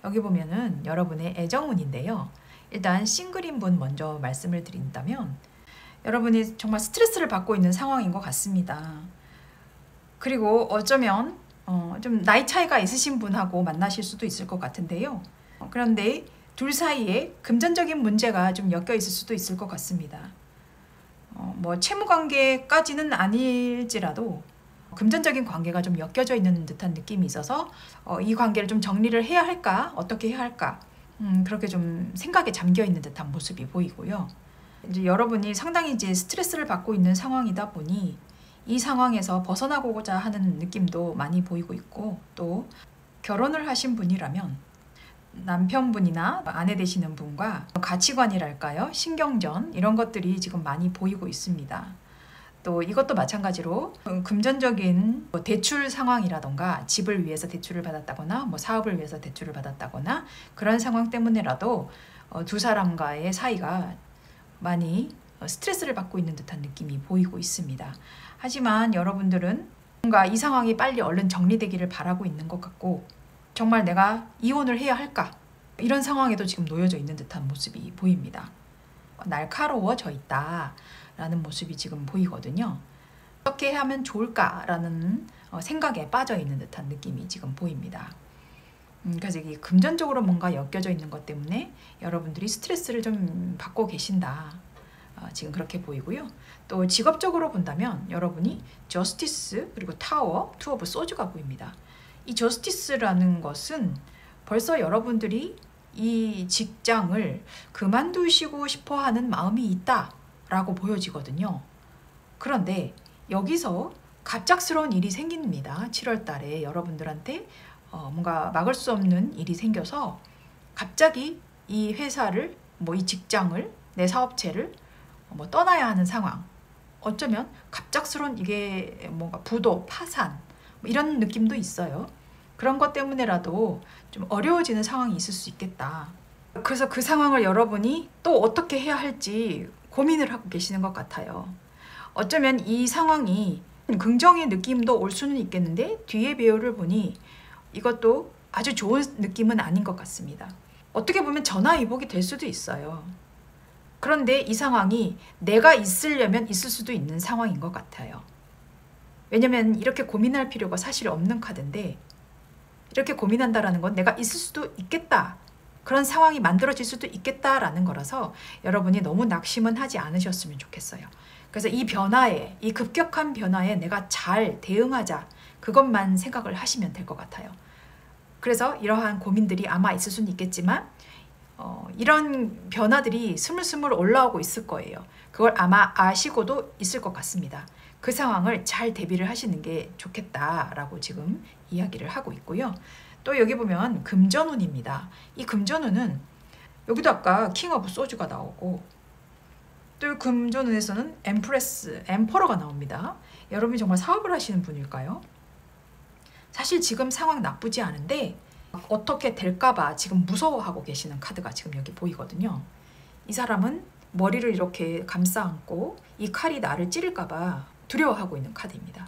여기 보면은 여러분의 애정운인데요. 일단 싱글인 분 먼저 말씀을 드린다면 여러분이 정말 스트레스를 받고 있는 상황인 것 같습니다. 그리고 어쩌면 좀 나이 차이가 있으신 분하고 만나실 수도 있을 것 같은데요. 그런데 둘 사이에 금전적인 문제가 좀 엮여 있을 수도 있을 것 같습니다. 뭐 채무 관계까지는 아닐지라도 금전적인 관계가 좀 엮여져 있는 듯한 느낌이 있어서 이 관계를 좀 정리를 해야 할까? 어떻게 해야 할까? 그렇게 좀 생각에 잠겨 있는 듯한 모습이 보이고요. 이제 여러분이 상당히 이제 스트레스를 받고 있는 상황이다 보니 이 상황에서 벗어나고자 하는 느낌도 많이 보이고 있고, 또 결혼을 하신 분이라면 남편분이나 아내 되시는 분과 가치관이랄까요? 신경전 이런 것들이 지금 많이 보이고 있습니다. 또 이것도 마찬가지로 금전적인 대출 상황이라던가 집을 위해서 대출을 받았다거나 사업을 위해서 대출을 받았다거나 그런 상황 때문에라도 두 사람과의 사이가 많이 스트레스를 받고 있는 듯한 느낌이 보이고 있습니다. 하지만 여러분들은 뭔가 이 상황이 빨리 얼른 정리되기를 바라고 있는 것 같고, 정말 내가 이혼을 해야 할까? 이런 상황에도 지금 놓여져 있는 듯한 모습이 보입니다. 날카로워져 있다라는 모습이 지금 보이거든요. 어떻게 하면 좋을까라는 생각에 빠져 있는 듯한 느낌이 지금 보입니다. 그래서 이게 금전적으로 뭔가 엮여져 있는 것 때문에 여러분들이 스트레스를 좀 받고 계신다. 지금 그렇게 보이고요. 또 직업적으로 본다면 여러분이 저스티스 그리고 타워, 투 오브 소즈가 보입니다. 이 저스티스라는 것은 벌써 여러분들이 이 직장을 그만두시고 싶어 하는 마음이 있다라고 보여지거든요. 그런데 여기서 갑작스러운 일이 생깁니다. 7월 달에 여러분들한테 뭔가 막을 수 없는 일이 생겨서 갑자기 이 회사를, 이 직장을, 내 사업체를 떠나야 하는 상황. 어쩌면 갑작스러운 이게 뭔가 부도, 파산 이런 느낌도 있어요. 그런 것 때문에라도 좀 어려워지는 상황이 있을 수 있겠다. 그래서 그 상황을 여러분이 또 어떻게 해야 할지 고민을 하고 계시는 것 같아요. 어쩌면 이 상황이 긍정의 느낌도 올 수는 있겠는데 뒤에 배우를 보니 이것도 아주 좋은 느낌은 아닌 것 같습니다. 어떻게 보면 전화위복이 될 수도 있어요. 그런데 이 상황이 내가 있으려면 있을 수도 있는 상황인 것 같아요. 왜냐면 이렇게 고민할 필요가 사실 없는 카드인데, 이렇게 고민한다라는 건 내가 있을 수도 있겠다, 그런 상황이 만들어질 수도 있겠다라는 거라서 여러분이 너무 낙심은 하지 않으셨으면 좋겠어요. 그래서 이 변화에, 이 급격한 변화에 내가 잘 대응하자, 그것만 생각을 하시면 될 것 같아요. 그래서 이러한 고민들이 아마 있을 수는 있겠지만 이런 변화들이 스물스물 올라오고 있을 거예요. 그걸 아마 아시고도 있을 것 같습니다. 그 상황을 잘 대비를 하시는 게 좋겠다라고 지금 이야기를 하고 있고요. 또 여기 보면 금전운입니다. 이 금전운은 여기도 아까 킹 오브 소주가 나오고, 또 금전운에서는 엠프레스, 엠퍼러가 나옵니다. 여러분이 정말 사업을 하시는 분일까요? 사실 지금 상황 나쁘지 않은데 어떻게 될까봐 지금 무서워하고 계시는 카드가 지금 여기 보이거든요. 이 사람은 머리를 이렇게 감싸 안고 이 칼이 나를 찌를까봐 두려워하고 있는 카드입니다.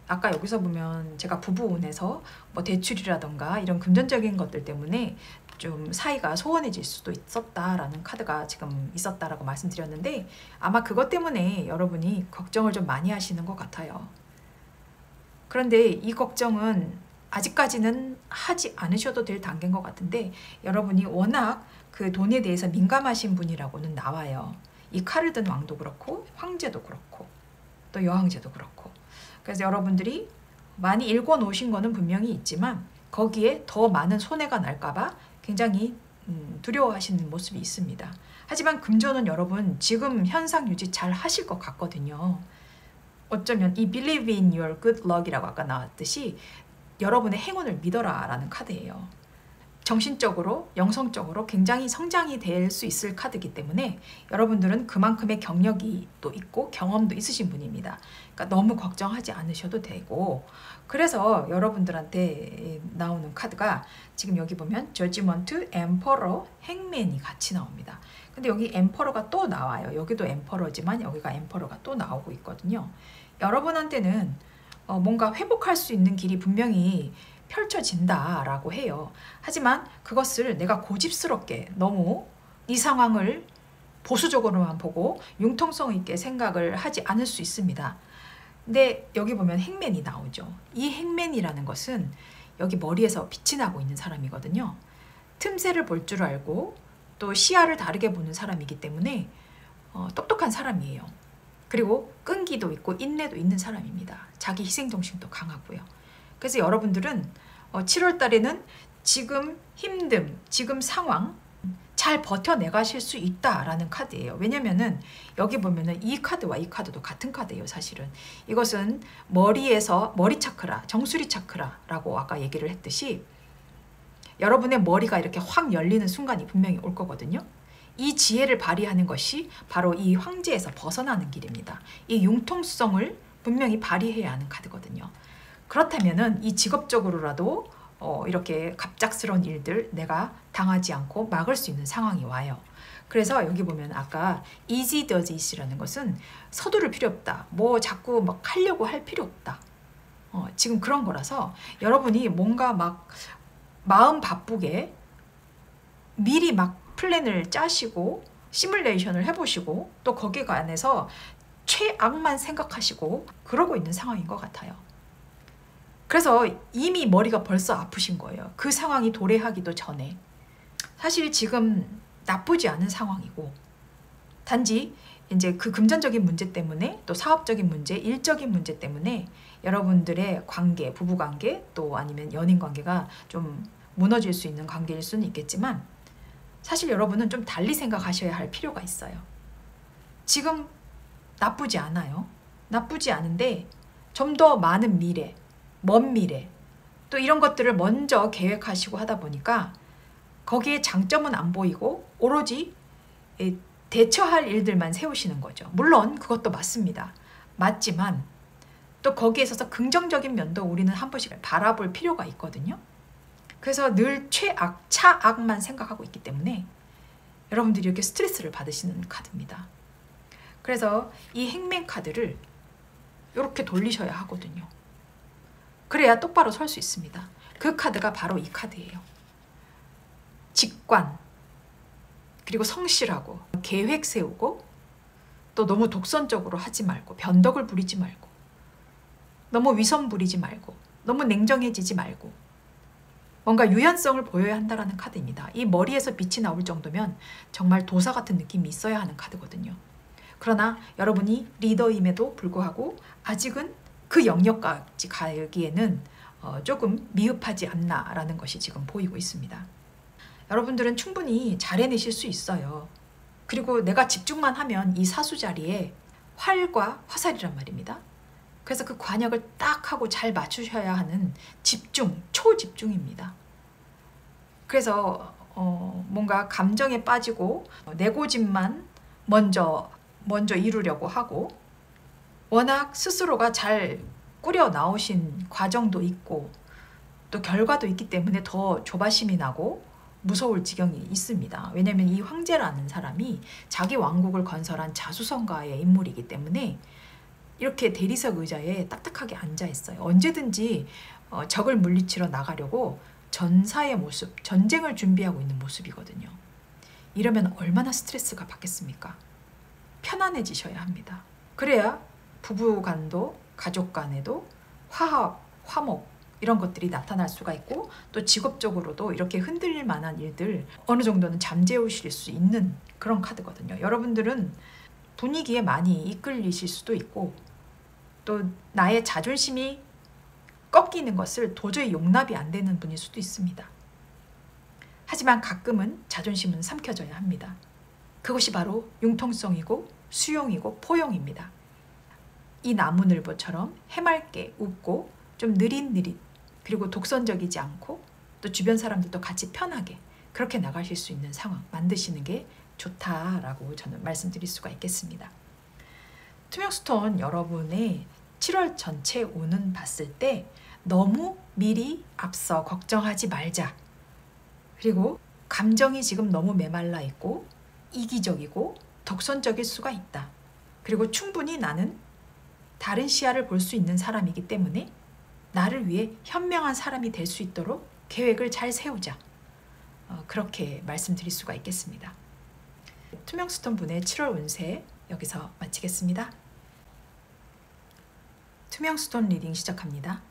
아까 여기서 보면 제가 부부운에서 대출이라던가 이런 금전적인 것들 때문에 좀 사이가 소원해질 수도 있었다라는 카드가 지금 있었다라고 말씀드렸는데, 아마 그것 때문에 여러분이 걱정을 좀 많이 하시는 것 같아요. 그런데 이 걱정은 아직까지는 하지 않으셔도 될 단계인 것 같은데, 여러분이 워낙 그 돈에 대해서 민감하신 분이라고는 나와요. 이 칼을 든 왕도 그렇고 황제도 그렇고 또 여왕제도 그렇고. 그래서 여러분들이 많이 읽어놓으신 거는 분명히 있지만 거기에 더 많은 손해가 날까봐 굉장히 두려워하시는 모습이 있습니다. 하지만 금전은 여러분 지금 현상 유지 잘 하실 것 같거든요. 어쩌면 이 Believe in your good luck이라고 아까 나왔듯이 여러분의 행운을 믿어라 라는 카드예요. 정신적으로, 영성적으로 굉장히 성장이 될 수 있을 카드이기 때문에 여러분들은 그만큼의 경력이 또 있고 경험도 있으신 분입니다. 그러니까 너무 걱정하지 않으셔도 되고, 그래서 여러분들한테 나오는 카드가 지금 여기 보면 저지먼트, 엠퍼러, 행맨이 같이 나옵니다. 근데 여기 엠퍼러가 또 나와요. 여기도 엠퍼러지만 여기가 엠퍼러가 또 나오고 있거든요. 여러분한테는 뭔가 회복할 수 있는 길이 분명히 펼쳐진다라고 해요. 하지만 그것을 내가 고집스럽게 너무 이 상황을 보수적으로만 보고 융통성 있게 생각을 하지 않을 수 있습니다. 근데 여기 보면 행맨이 나오죠. 이 행맨이라는 것은 여기 머리에서 빛이 나고 있는 사람이거든요. 틈새를 볼 줄 알고 또 시야를 다르게 보는 사람이기 때문에 똑똑한 사람이에요. 그리고 끈기도 있고 인내도 있는 사람입니다. 자기 희생정신도 강하고요. 그래서 여러분들은 7월 달에는 지금 힘듦, 지금 상황, 잘 버텨내가실 수 있다라는 카드예요. 왜냐면은 여기 보면은 이 카드와 이 카드도 같은 카드예요. 사실은 이것은 머리에서 머리 차크라, 정수리 차크라라고 아까 얘기를 했듯이 여러분의 머리가 이렇게 확 열리는 순간이 분명히 올 거거든요. 이 지혜를 발휘하는 것이 바로 이 황제에서 벗어나는 길입니다. 이 융통성을 분명히 발휘해야 하는 카드거든요. 그렇다면은 이 직업적으로라도 이렇게 갑작스러운 일들 내가 당하지 않고 막을 수 있는 상황이 와요. 그래서 여기 보면 아까 easy does it이라는 것은 서두를 필요 없다. 뭐 자꾸 막 하려고 할 필요 없다. 지금 그런 거라서 여러분이 뭔가 막 마음 바쁘게 미리 막 플랜을 짜시고 시뮬레이션을 해보시고 또 거기에 관해서 최악만 생각하시고 그러고 있는 상황인 것 같아요. 그래서 이미 머리가 벌써 아프신 거예요. 그 상황이 도래하기도 전에. 사실 지금 나쁘지 않은 상황이고 단지 이제 그 금전적인 문제 때문에 또 사업적인 문제, 일적인 문제 때문에 여러분들의 관계, 부부관계 또 아니면 연인관계가 좀 무너질 수 있는 관계일 수는 있겠지만 사실 여러분은 좀 달리 생각하셔야 할 필요가 있어요. 지금 나쁘지 않아요. 나쁘지 않은데 좀 더 많은 미래, 먼 미래 또 이런 것들을 먼저 계획하시고 하다 보니까 거기에 장점은 안 보이고 오로지 대처할 일들만 세우시는 거죠. 물론 그것도 맞습니다. 맞지만 또 거기에 있어서 긍정적인 면도 우리는 한 번씩 바라볼 필요가 있거든요. 그래서 늘 최악, 차악만 생각하고 있기 때문에 여러분들이 이렇게 스트레스를 받으시는 카드입니다. 그래서 이 행맨 카드를 이렇게 돌리셔야 하거든요. 그래야 똑바로 설 수 있습니다. 그 카드가 바로 이 카드예요. 직관, 그리고 성실하고 계획 세우고 또 너무 독선적으로 하지 말고 변덕을 부리지 말고 너무 위선 부리지 말고 너무 냉정해지지 말고 뭔가 유연성을 보여야 한다는 카드입니다. 이 머리에서 빛이 나올 정도면 정말 도사 같은 느낌이 있어야 하는 카드거든요. 그러나 여러분이 리더임에도 불구하고 아직은 그 영역까지 가기에는 조금 미흡하지 않나라는 것이 지금 보이고 있습니다. 여러분들은 충분히 잘 해내실 수 있어요. 그리고 내가 집중만 하면 이 사수 자리에 활과 화살이란 말입니다. 그래서 그 관역을 딱 하고 잘 맞추셔야 하는 집중, 초집중입니다. 그래서 뭔가 감정에 빠지고 내 고집만 먼저 이루려고 하고 워낙 스스로가 잘 꾸려 나오신 과정도 있고 또 결과도 있기 때문에 더 조바심이 나고 무서울 지경이 있습니다. 왜냐하면 이 황제라는 사람이 자기 왕국을 건설한 자수성가의 인물이기 때문에 이렇게 대리석 의자에 딱딱하게 앉아 있어요. 언제든지 적을 물리치러 나가려고 전사의 모습, 전쟁을 준비하고 있는 모습이거든요. 이러면 얼마나 스트레스가 받겠습니까? 편안해지셔야 합니다. 그래야 부부 간도 가족 간에도 화합, 화목 이런 것들이 나타날 수가 있고 또 직업적으로도 이렇게 흔들릴 만한 일들 어느 정도는 잠재우실 수 있는 그런 카드거든요. 여러분들은 분위기에 많이 이끌리실 수도 있고 또 나의 자존심이 꺾이는 것을 도저히 용납이 안 되는 분일 수도 있습니다. 하지만 가끔은 자존심은 삼켜져야 합니다. 그것이 바로 융통성이고 수용이고 포용입니다. 이 나무늘보처럼 해맑게 웃고 좀 느릿느릿 그리고 독선적이지 않고 또 주변 사람들도 같이 편하게 그렇게 나가실 수 있는 상황 만드시는 게 좋다라고 저는 말씀드릴 수가 있겠습니다. 투명스톤 여러분의 7월 전체 운은 봤을 때 너무 미리 앞서 걱정하지 말자. 그리고 감정이 지금 너무 메말라 있고 이기적이고 독선적일 수가 있다. 그리고 충분히 나는 다른 시야를 볼 수 있는 사람이기 때문에 나를 위해 현명한 사람이 될 수 있도록 계획을 잘 세우자. 그렇게 말씀드릴 수가 있겠습니다. 투명스톤 분의 7월 운세 여기서 마치겠습니다. 투명스톤 리딩 시작합니다.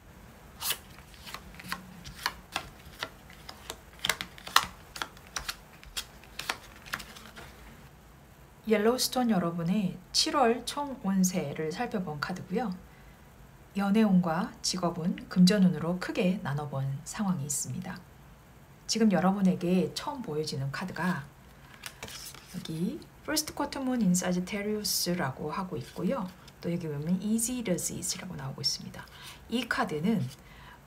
옐로우스톤 여러분의 7월 총 운세를 살펴본 카드고요. 연애운과 직업운, 금전운으로 크게 나눠본 상황이 있습니다. 지금 여러분에게 처음 보여지는 카드가 여기 First Quarter Moon in Sagittarius라고 하고 있고요. 또 여기 보면 Easy Disease라고 나오고 있습니다. 이 카드는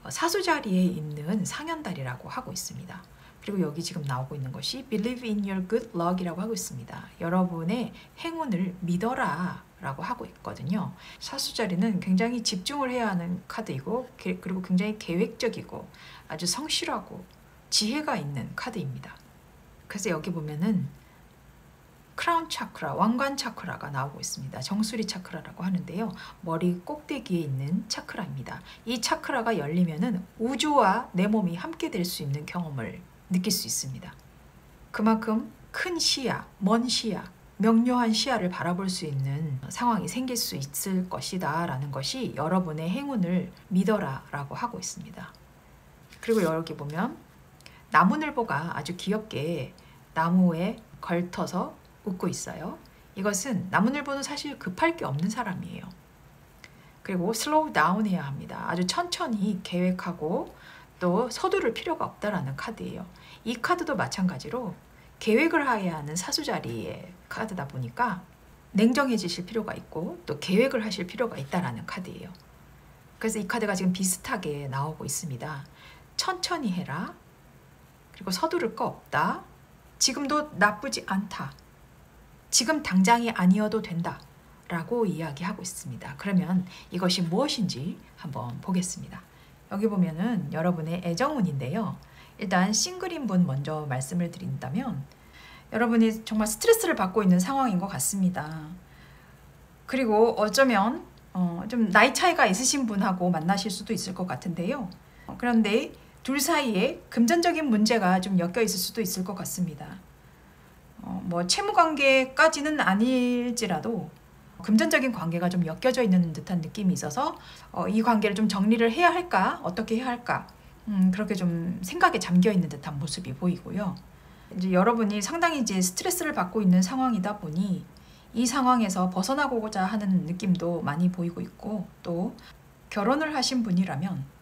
사수자리에 있는 상현달이라고 하고 있습니다. 그리고 여기 지금 나오고 있는 것이 Believe in your good luck이라고 하고 있습니다. 여러분의 행운을 믿어라 라고 하고 있거든요. 사수자리는 굉장히 집중을 해야 하는 카드이고 그리고 굉장히 계획적이고 아주 성실하고 지혜가 있는 카드입니다. 그래서 여기 보면은 크라운 차크라, 왕관 차크라가 나오고 있습니다. 정수리 차크라라고 하는데요. 머리 꼭대기에 있는 차크라입니다. 이 차크라가 열리면은 우주와 내 몸이 함께 될 수 있는 경험을 느낄 수 있습니다. 그만큼 큰 시야, 먼 시야, 명료한 시야를 바라볼 수 있는 상황이 생길 수 있을 것이다 라는 것이 여러분의 행운을 믿어라 라고 하고 있습니다. 그리고 여기 보면 나무늘보가 아주 귀엽게 나무에 걸터서 웃고 있어요. 이것은 나무늘보는 사실 급할 게 없는 사람이에요. 그리고 슬로우 다운 해야 합니다. 아주 천천히 계획하고 또 서두를 필요가 없다라는 카드예요. 이 카드도 마찬가지로 계획을 해야 하는 사수자리의 카드다 보니까 냉정해지실 필요가 있고 또 계획을 하실 필요가 있다라는 카드예요. 그래서 이 카드가 지금 비슷하게 나오고 있습니다. 천천히 해라. 그리고 서두를 거 없다. 지금도 나쁘지 않다. 지금 당장이 아니어도 된다. 라고 이야기하고 있습니다. 그러면 이것이 무엇인지 한번 보겠습니다. 여기 보면은 여러분의 애정운인데요. 일단 싱글인 분 먼저 말씀을 드린다면 여러분이 정말 스트레스를 받고 있는 상황인 것 같습니다. 그리고 어쩌면 좀 나이 차이가 있으신 분하고 만나실 수도 있을 것 같은데요. 그런데 둘 사이에 금전적인 문제가 좀 엮여 있을 수도 있을 것 같습니다. 뭐 채무 관계까지는 아닐지라도 금전적인 관계가 좀 엮여져 있는 듯한 느낌이 있어서 이 관계를 좀 정리를 해야 할까? 어떻게 해야 할까? 그렇게 좀 생각에 잠겨 있는 듯한 모습이 보이고요. 이제 여러분이 상당히 이제 스트레스를 받고 있는 상황이다 보니 이 상황에서 벗어나고자 하는 느낌도 많이 보이고 있고 또 결혼을 하신 분이라면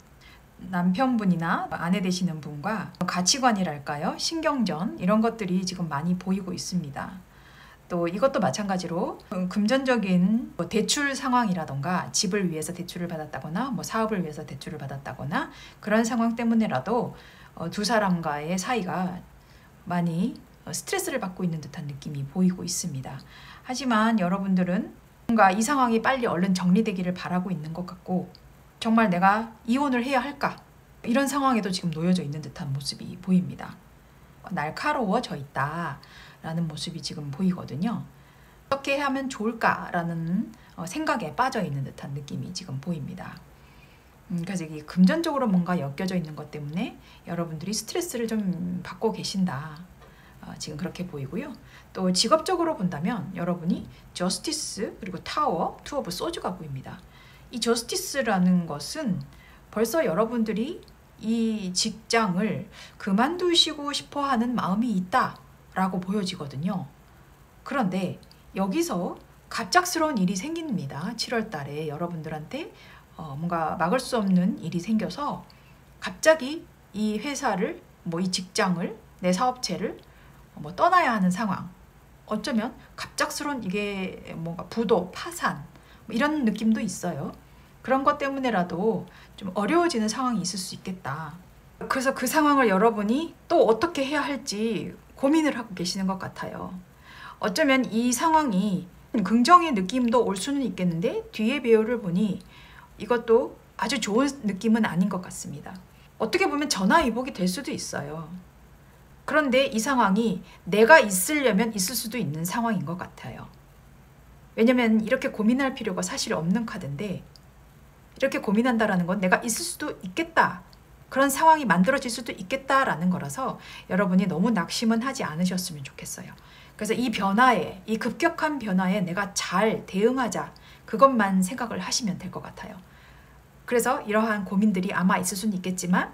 남편분이나 아내 되시는 분과 가치관이랄까요? 신경전 이런 것들이 지금 많이 보이고 있습니다. 또 이것도 마찬가지로 금전적인 대출 상황이라던가 집을 위해서 대출을 받았다거나 뭐 사업을 위해서 대출을 받았다거나 그런 상황 때문에라도 두 사람과의 사이가 많이 스트레스를 받고 있는 듯한 느낌이 보이고 있습니다. 하지만 여러분들은 뭔가 이 상황이 빨리 얼른 정리되기를 바라고 있는 것 같고 정말 내가 이혼을 해야 할까? 이런 상황에도 지금 놓여져 있는 듯한 모습이 보입니다. 날카로워져 있다라는 모습이 지금 보이거든요. 어떻게 하면 좋을까라는 생각에 빠져 있는 듯한 느낌이 지금 보입니다. 그래서 이게 금전적으로 뭔가 엮여져 있는 것 때문에 여러분들이 스트레스를 좀 받고 계신다. 지금 그렇게 보이고요. 또 직업적으로 본다면 여러분이 저스티스 그리고 타워, 투 오브 소주가 보입니다. 이 저스티스라는 것은 벌써 여러분들이 이 직장을 그만두시고 싶어 하는 마음이 있다라고 보여지거든요. 그런데 여기서 갑작스러운 일이 생깁니다. 7월 달에 여러분들한테 뭔가 막을 수 없는 일이 생겨서 갑자기 이 회사를 이 직장을 내 사업체를 떠나야 하는 상황. 어쩌면 갑작스러운 이게 뭔가 부도, 파산 이런 느낌도 있어요. 그런 것 때문에라도 좀 어려워지는 상황이 있을 수 있겠다. 그래서 그 상황을 여러분이 또 어떻게 해야 할지 고민을 하고 계시는 것 같아요. 어쩌면 이 상황이 긍정의 느낌도 올 수는 있겠는데 뒤에 배우를 보니 이것도 아주 좋은 느낌은 아닌 것 같습니다. 어떻게 보면 전화위복이 될 수도 있어요. 그런데 이 상황이 내가 있으려면 있을 수도 있는 상황인 것 같아요. 왜냐면 이렇게 고민할 필요가 사실 없는 카드인데 이렇게 고민한다라는 건 내가 있을 수도 있겠다. 그런 상황이 만들어질 수도 있겠다라는 거라서 여러분이 너무 낙심은 하지 않으셨으면 좋겠어요. 그래서 이 변화에, 이 급격한 변화에 내가 잘 대응하자. 그것만 생각을 하시면 될 것 같아요. 그래서 이러한 고민들이 아마 있을 수는 있겠지만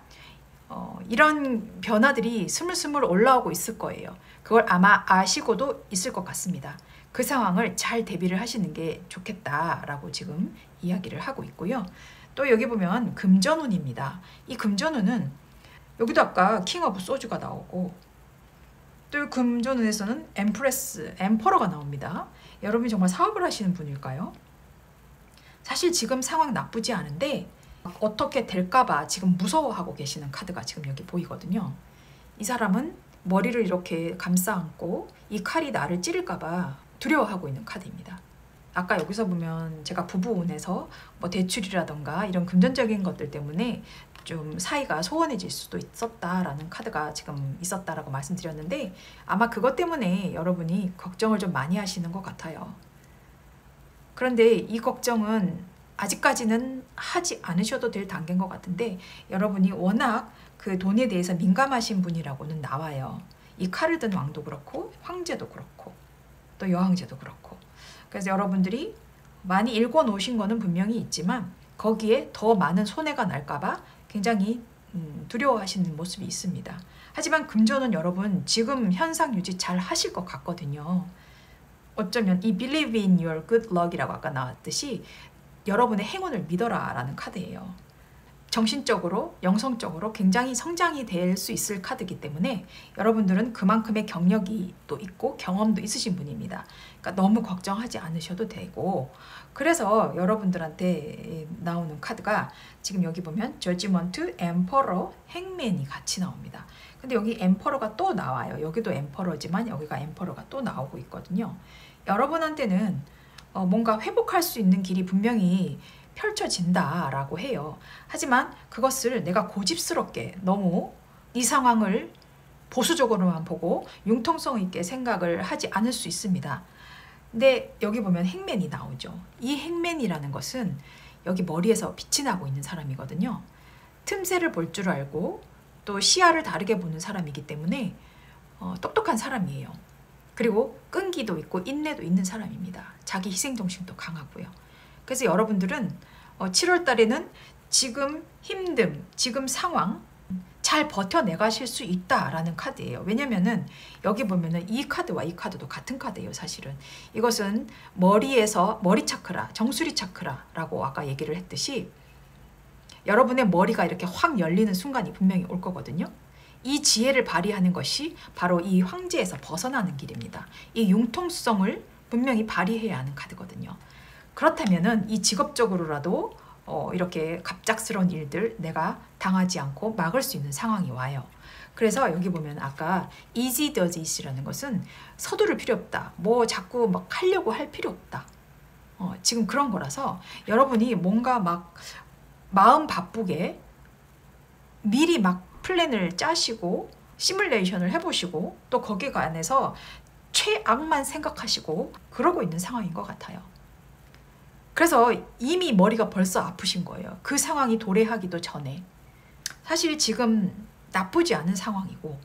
이런 변화들이 스물스물 올라오고 있을 거예요. 그걸 아마 아시고도 있을 것 같습니다. 그 상황을 잘 대비를 하시는 게 좋겠다라고 지금 이야기를 하고 있고요. 또 여기 보면 금전운입니다. 이 금전운은 여기도 아까 킹 오브 소주가 나오고 또 금전운에서는 엠프레스, 엠퍼러가 나옵니다. 여러분이 정말 사업을 하시는 분일까요? 사실 지금 상황 나쁘지 않은데 어떻게 될까봐 지금 무서워하고 계시는 카드가 지금 여기 보이거든요. 이 사람은 머리를 이렇게 감싸 안고 이 칼이 나를 찌를까봐 두려워하고 있는 카드입니다. 아까 여기서 보면 제가 부부운에서 뭐 대출이라던가 이런 금전적인 것들 때문에 좀 사이가 소원해질 수도 있었다라는 카드가 지금 있었다라고 말씀드렸는데 아마 그것 때문에 여러분이 걱정을 좀 많이 하시는 것 같아요. 그런데 이 걱정은 아직까지는 하지 않으셔도 될 단계인 것 같은데 여러분이 워낙 그 돈에 대해서 민감하신 분이라고는 나와요. 이 칼을 든 왕도 그렇고 황제도 그렇고 또 여왕제도 그렇고 그래서 여러분들이 많이 읽어놓으신 거는 분명히 있지만 거기에 더 많은 손해가 날까봐 굉장히 두려워하시는 모습이 있습니다. 하지만 금전은 여러분 지금 현상 유지 잘 하실 것 같거든요. 어쩌면 이 Believe in your good luck이라고 아까 나왔듯이 여러분의 행운을 믿어라 라는 카드예요. 정신적으로, 영성적으로 굉장히 성장이 될 수 있을 카드이기 때문에 여러분들은 그만큼의 경력이 또 있고 경험도 있으신 분입니다. 그러니까 너무 걱정하지 않으셔도 되고 그래서 여러분들한테 나오는 카드가 지금 여기 보면 저지먼트, 엠퍼러, 행맨이 같이 나옵니다. 근데 여기 엠퍼러가 또 나와요. 여기도 엠퍼러지만 여기가 엠퍼러가 또 나오고 있거든요. 여러분한테는 뭔가 회복할 수 있는 길이 분명히 펼쳐진다라고 해요. 하지만 그것을 내가 고집스럽게 너무 이 상황을 보수적으로만 보고 융통성 있게 생각을 하지 않을 수 있습니다. 근데 여기 보면 행맨이 나오죠. 이 행맨이라는 것은 여기 머리에서 빛이 나고 있는 사람이거든요. 틈새를 볼 줄 알고 또 시야를 다르게 보는 사람이기 때문에 똑똑한 사람이에요. 그리고 끈기도 있고 인내도 있는 사람입니다. 자기 희생정신도 강하고요. 그래서 여러분들은 7월 달에는 지금 힘듦, 지금 상황 잘 버텨내가실 수 있다라는 카드예요. 왜냐면은 여기 보면은 이 카드와 이 카드도 같은 카드예요, 사실은. 이것은 머리에서 머리 차크라, 정수리 차크라라고 아까 얘기를 했듯이 여러분의 머리가 이렇게 확 열리는 순간이 분명히 올 거거든요. 이 지혜를 발휘하는 것이 바로 이 황제에서 벗어나는 길입니다. 이 융통성을 분명히 발휘해야 하는 카드거든요. 그렇다면은 이 직업적으로라도 이렇게 갑작스러운 일들 내가 당하지 않고 막을 수 있는 상황이 와요. 그래서 여기 보면 아까 easy does it이라는 것은 서두를 필요 없다. 뭐 자꾸 막 하려고 할 필요 없다. 지금 그런 거라서 여러분이 뭔가 막 마음 바쁘게 미리 막 플랜을 짜시고 시뮬레이션을 해보시고 또 거기에 관해서 최악만 생각하시고 그러고 있는 상황인 것 같아요. 그래서 이미 머리가 벌써 아프신 거예요. 그 상황이 도래하기도 전에. 사실 지금 나쁘지 않은 상황이고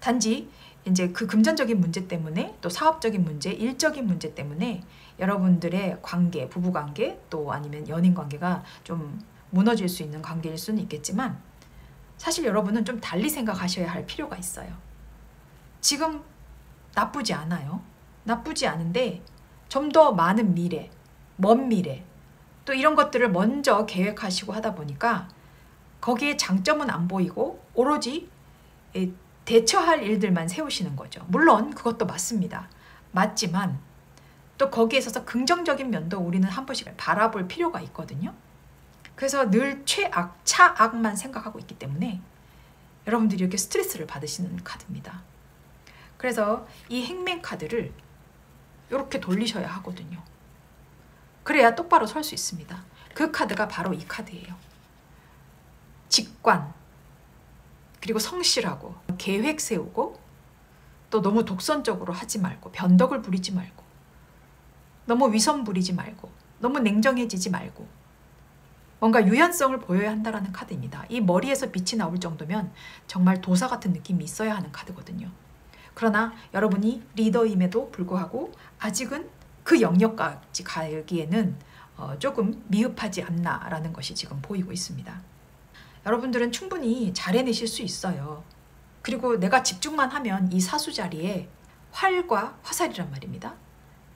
단지 이제 그 금전적인 문제 때문에 또 사업적인 문제, 일적인 문제 때문에 여러분들의 관계, 부부관계 또 아니면 연인관계가 좀 무너질 수 있는 관계일 수는 있겠지만 사실 여러분은 좀 달리 생각하셔야 할 필요가 있어요. 지금 나쁘지 않아요. 나쁘지 않은데 좀 더 많은 미래, 먼 미래 또 이런 것들을 먼저 계획하시고 하다 보니까 거기에 장점은 안 보이고 오로지 대처할 일들만 세우시는 거죠. 물론 그것도 맞습니다. 맞지만 또 거기에 있어서 긍정적인 면도 우리는 한 번씩 바라볼 필요가 있거든요. 그래서 늘 최악, 차악만 생각하고 있기 때문에 여러분들이 이렇게 스트레스를 받으시는 카드입니다. 그래서 이 행맨 카드를 이렇게 돌리셔야 하거든요. 그래야 똑바로 설 수 있습니다. 그 카드가 바로 이 카드예요. 직관, 그리고 성실하고 계획 세우고 또 너무 독선적으로 하지 말고 변덕을 부리지 말고 너무 위선 부리지 말고 너무 냉정해지지 말고 뭔가 유연성을 보여야 한다는 카드입니다. 이 머리에서 빛이 나올 정도면 정말 도사 같은 느낌이 있어야 하는 카드거든요. 그러나 여러분이 리더임에도 불구하고 아직은 그 영역까지 가기에는 조금 미흡하지 않나라는 것이 지금 보이고 있습니다. 여러분들은 충분히 잘 해내실 수 있어요. 그리고 내가 집중만 하면 이 사수 자리에 활과 화살이란 말입니다.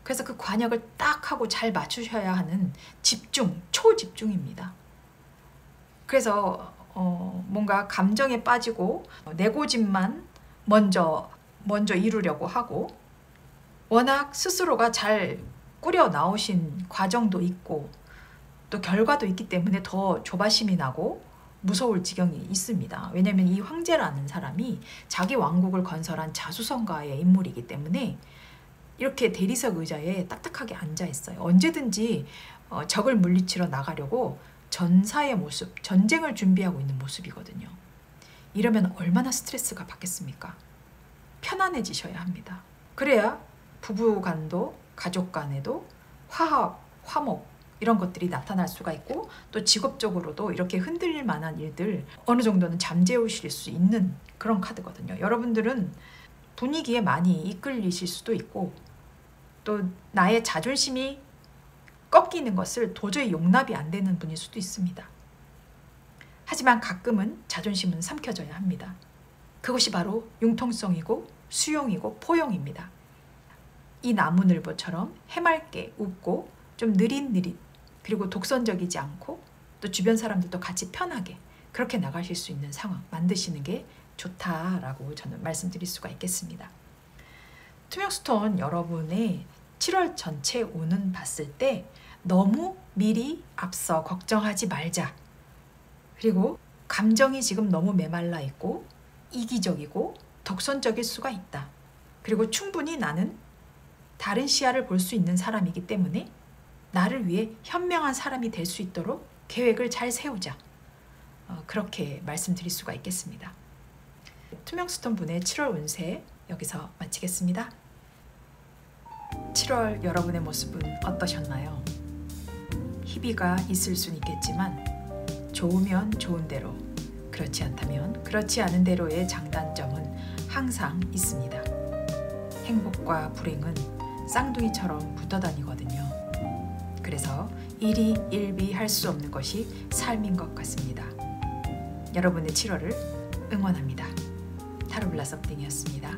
그래서 그 관역을 딱 하고 잘 맞추셔야 하는 집중, 초집중입니다. 그래서 뭔가 감정에 빠지고 내 고집만 먼저 먼저 이루려고 하고 워낙 스스로가 잘 꾸려 나오신 과정도 있고 또 결과도 있기 때문에 더 조바심이 나고 무서울 지경이 있습니다. 왜냐하면 이 황제라는 사람이 자기 왕국을 건설한 자수성가의 인물이기 때문에 이렇게 대리석 의자에 딱딱하게 앉아 있어요. 언제든지 적을 물리치러 나가려고 전사의 모습, 전쟁을 준비하고 있는 모습이거든요. 이러면 얼마나 스트레스가 받겠습니까? 편안해지셔야 합니다. 그래야 부부 간도 가족 간에도 화합, 화목 이런 것들이 나타날 수가 있고 또 직업적으로도 이렇게 흔들릴 만한 일들 어느 정도는 잠재우실 수 있는 그런 카드거든요. 여러분들은 분위기에 많이 이끌리실 수도 있고 또 나의 자존심이 꺾이는 것을 도저히 용납이 안 되는 분일 수도 있습니다. 하지만 가끔은 자존심은 삼켜져야 합니다. 그것이 바로 융통성이고 수용이고 포용입니다. 이 나무늘보처럼 해맑게 웃고 좀 느릿느릿 그리고 독선적이지 않고 또 주변 사람들도 같이 편하게 그렇게 나가실 수 있는 상황 만드시는 게 좋다라고 저는 말씀드릴 수가 있겠습니다. 투명스톤 여러분의 7월 전체 운은 봤을 때 너무 미리 앞서 걱정하지 말자. 그리고 감정이 지금 너무 메말라 있고 이기적이고 독선적일 수가 있다. 그리고 충분히 나는 다른 시야를 볼 수 있는 사람이기 때문에 나를 위해 현명한 사람이 될 수 있도록 계획을 잘 세우자. 그렇게 말씀드릴 수가 있겠습니다. 투명스톤 분의 7월 운세 여기서 마치겠습니다. 7월 여러분의 모습은 어떠셨나요? 희비가 있을 수는 있겠지만 좋으면 좋은 대로, 그렇지 않다면 그렇지 않은 대로의 장단점은 항상 있습니다. 행복과 불행은 쌍둥이처럼 붙어다니거든요. 그래서 일희일비할 수 없는 것이 삶인 것 같습니다. 여러분의 7월을 응원합니다. 타로블라 썸띵이었습니다.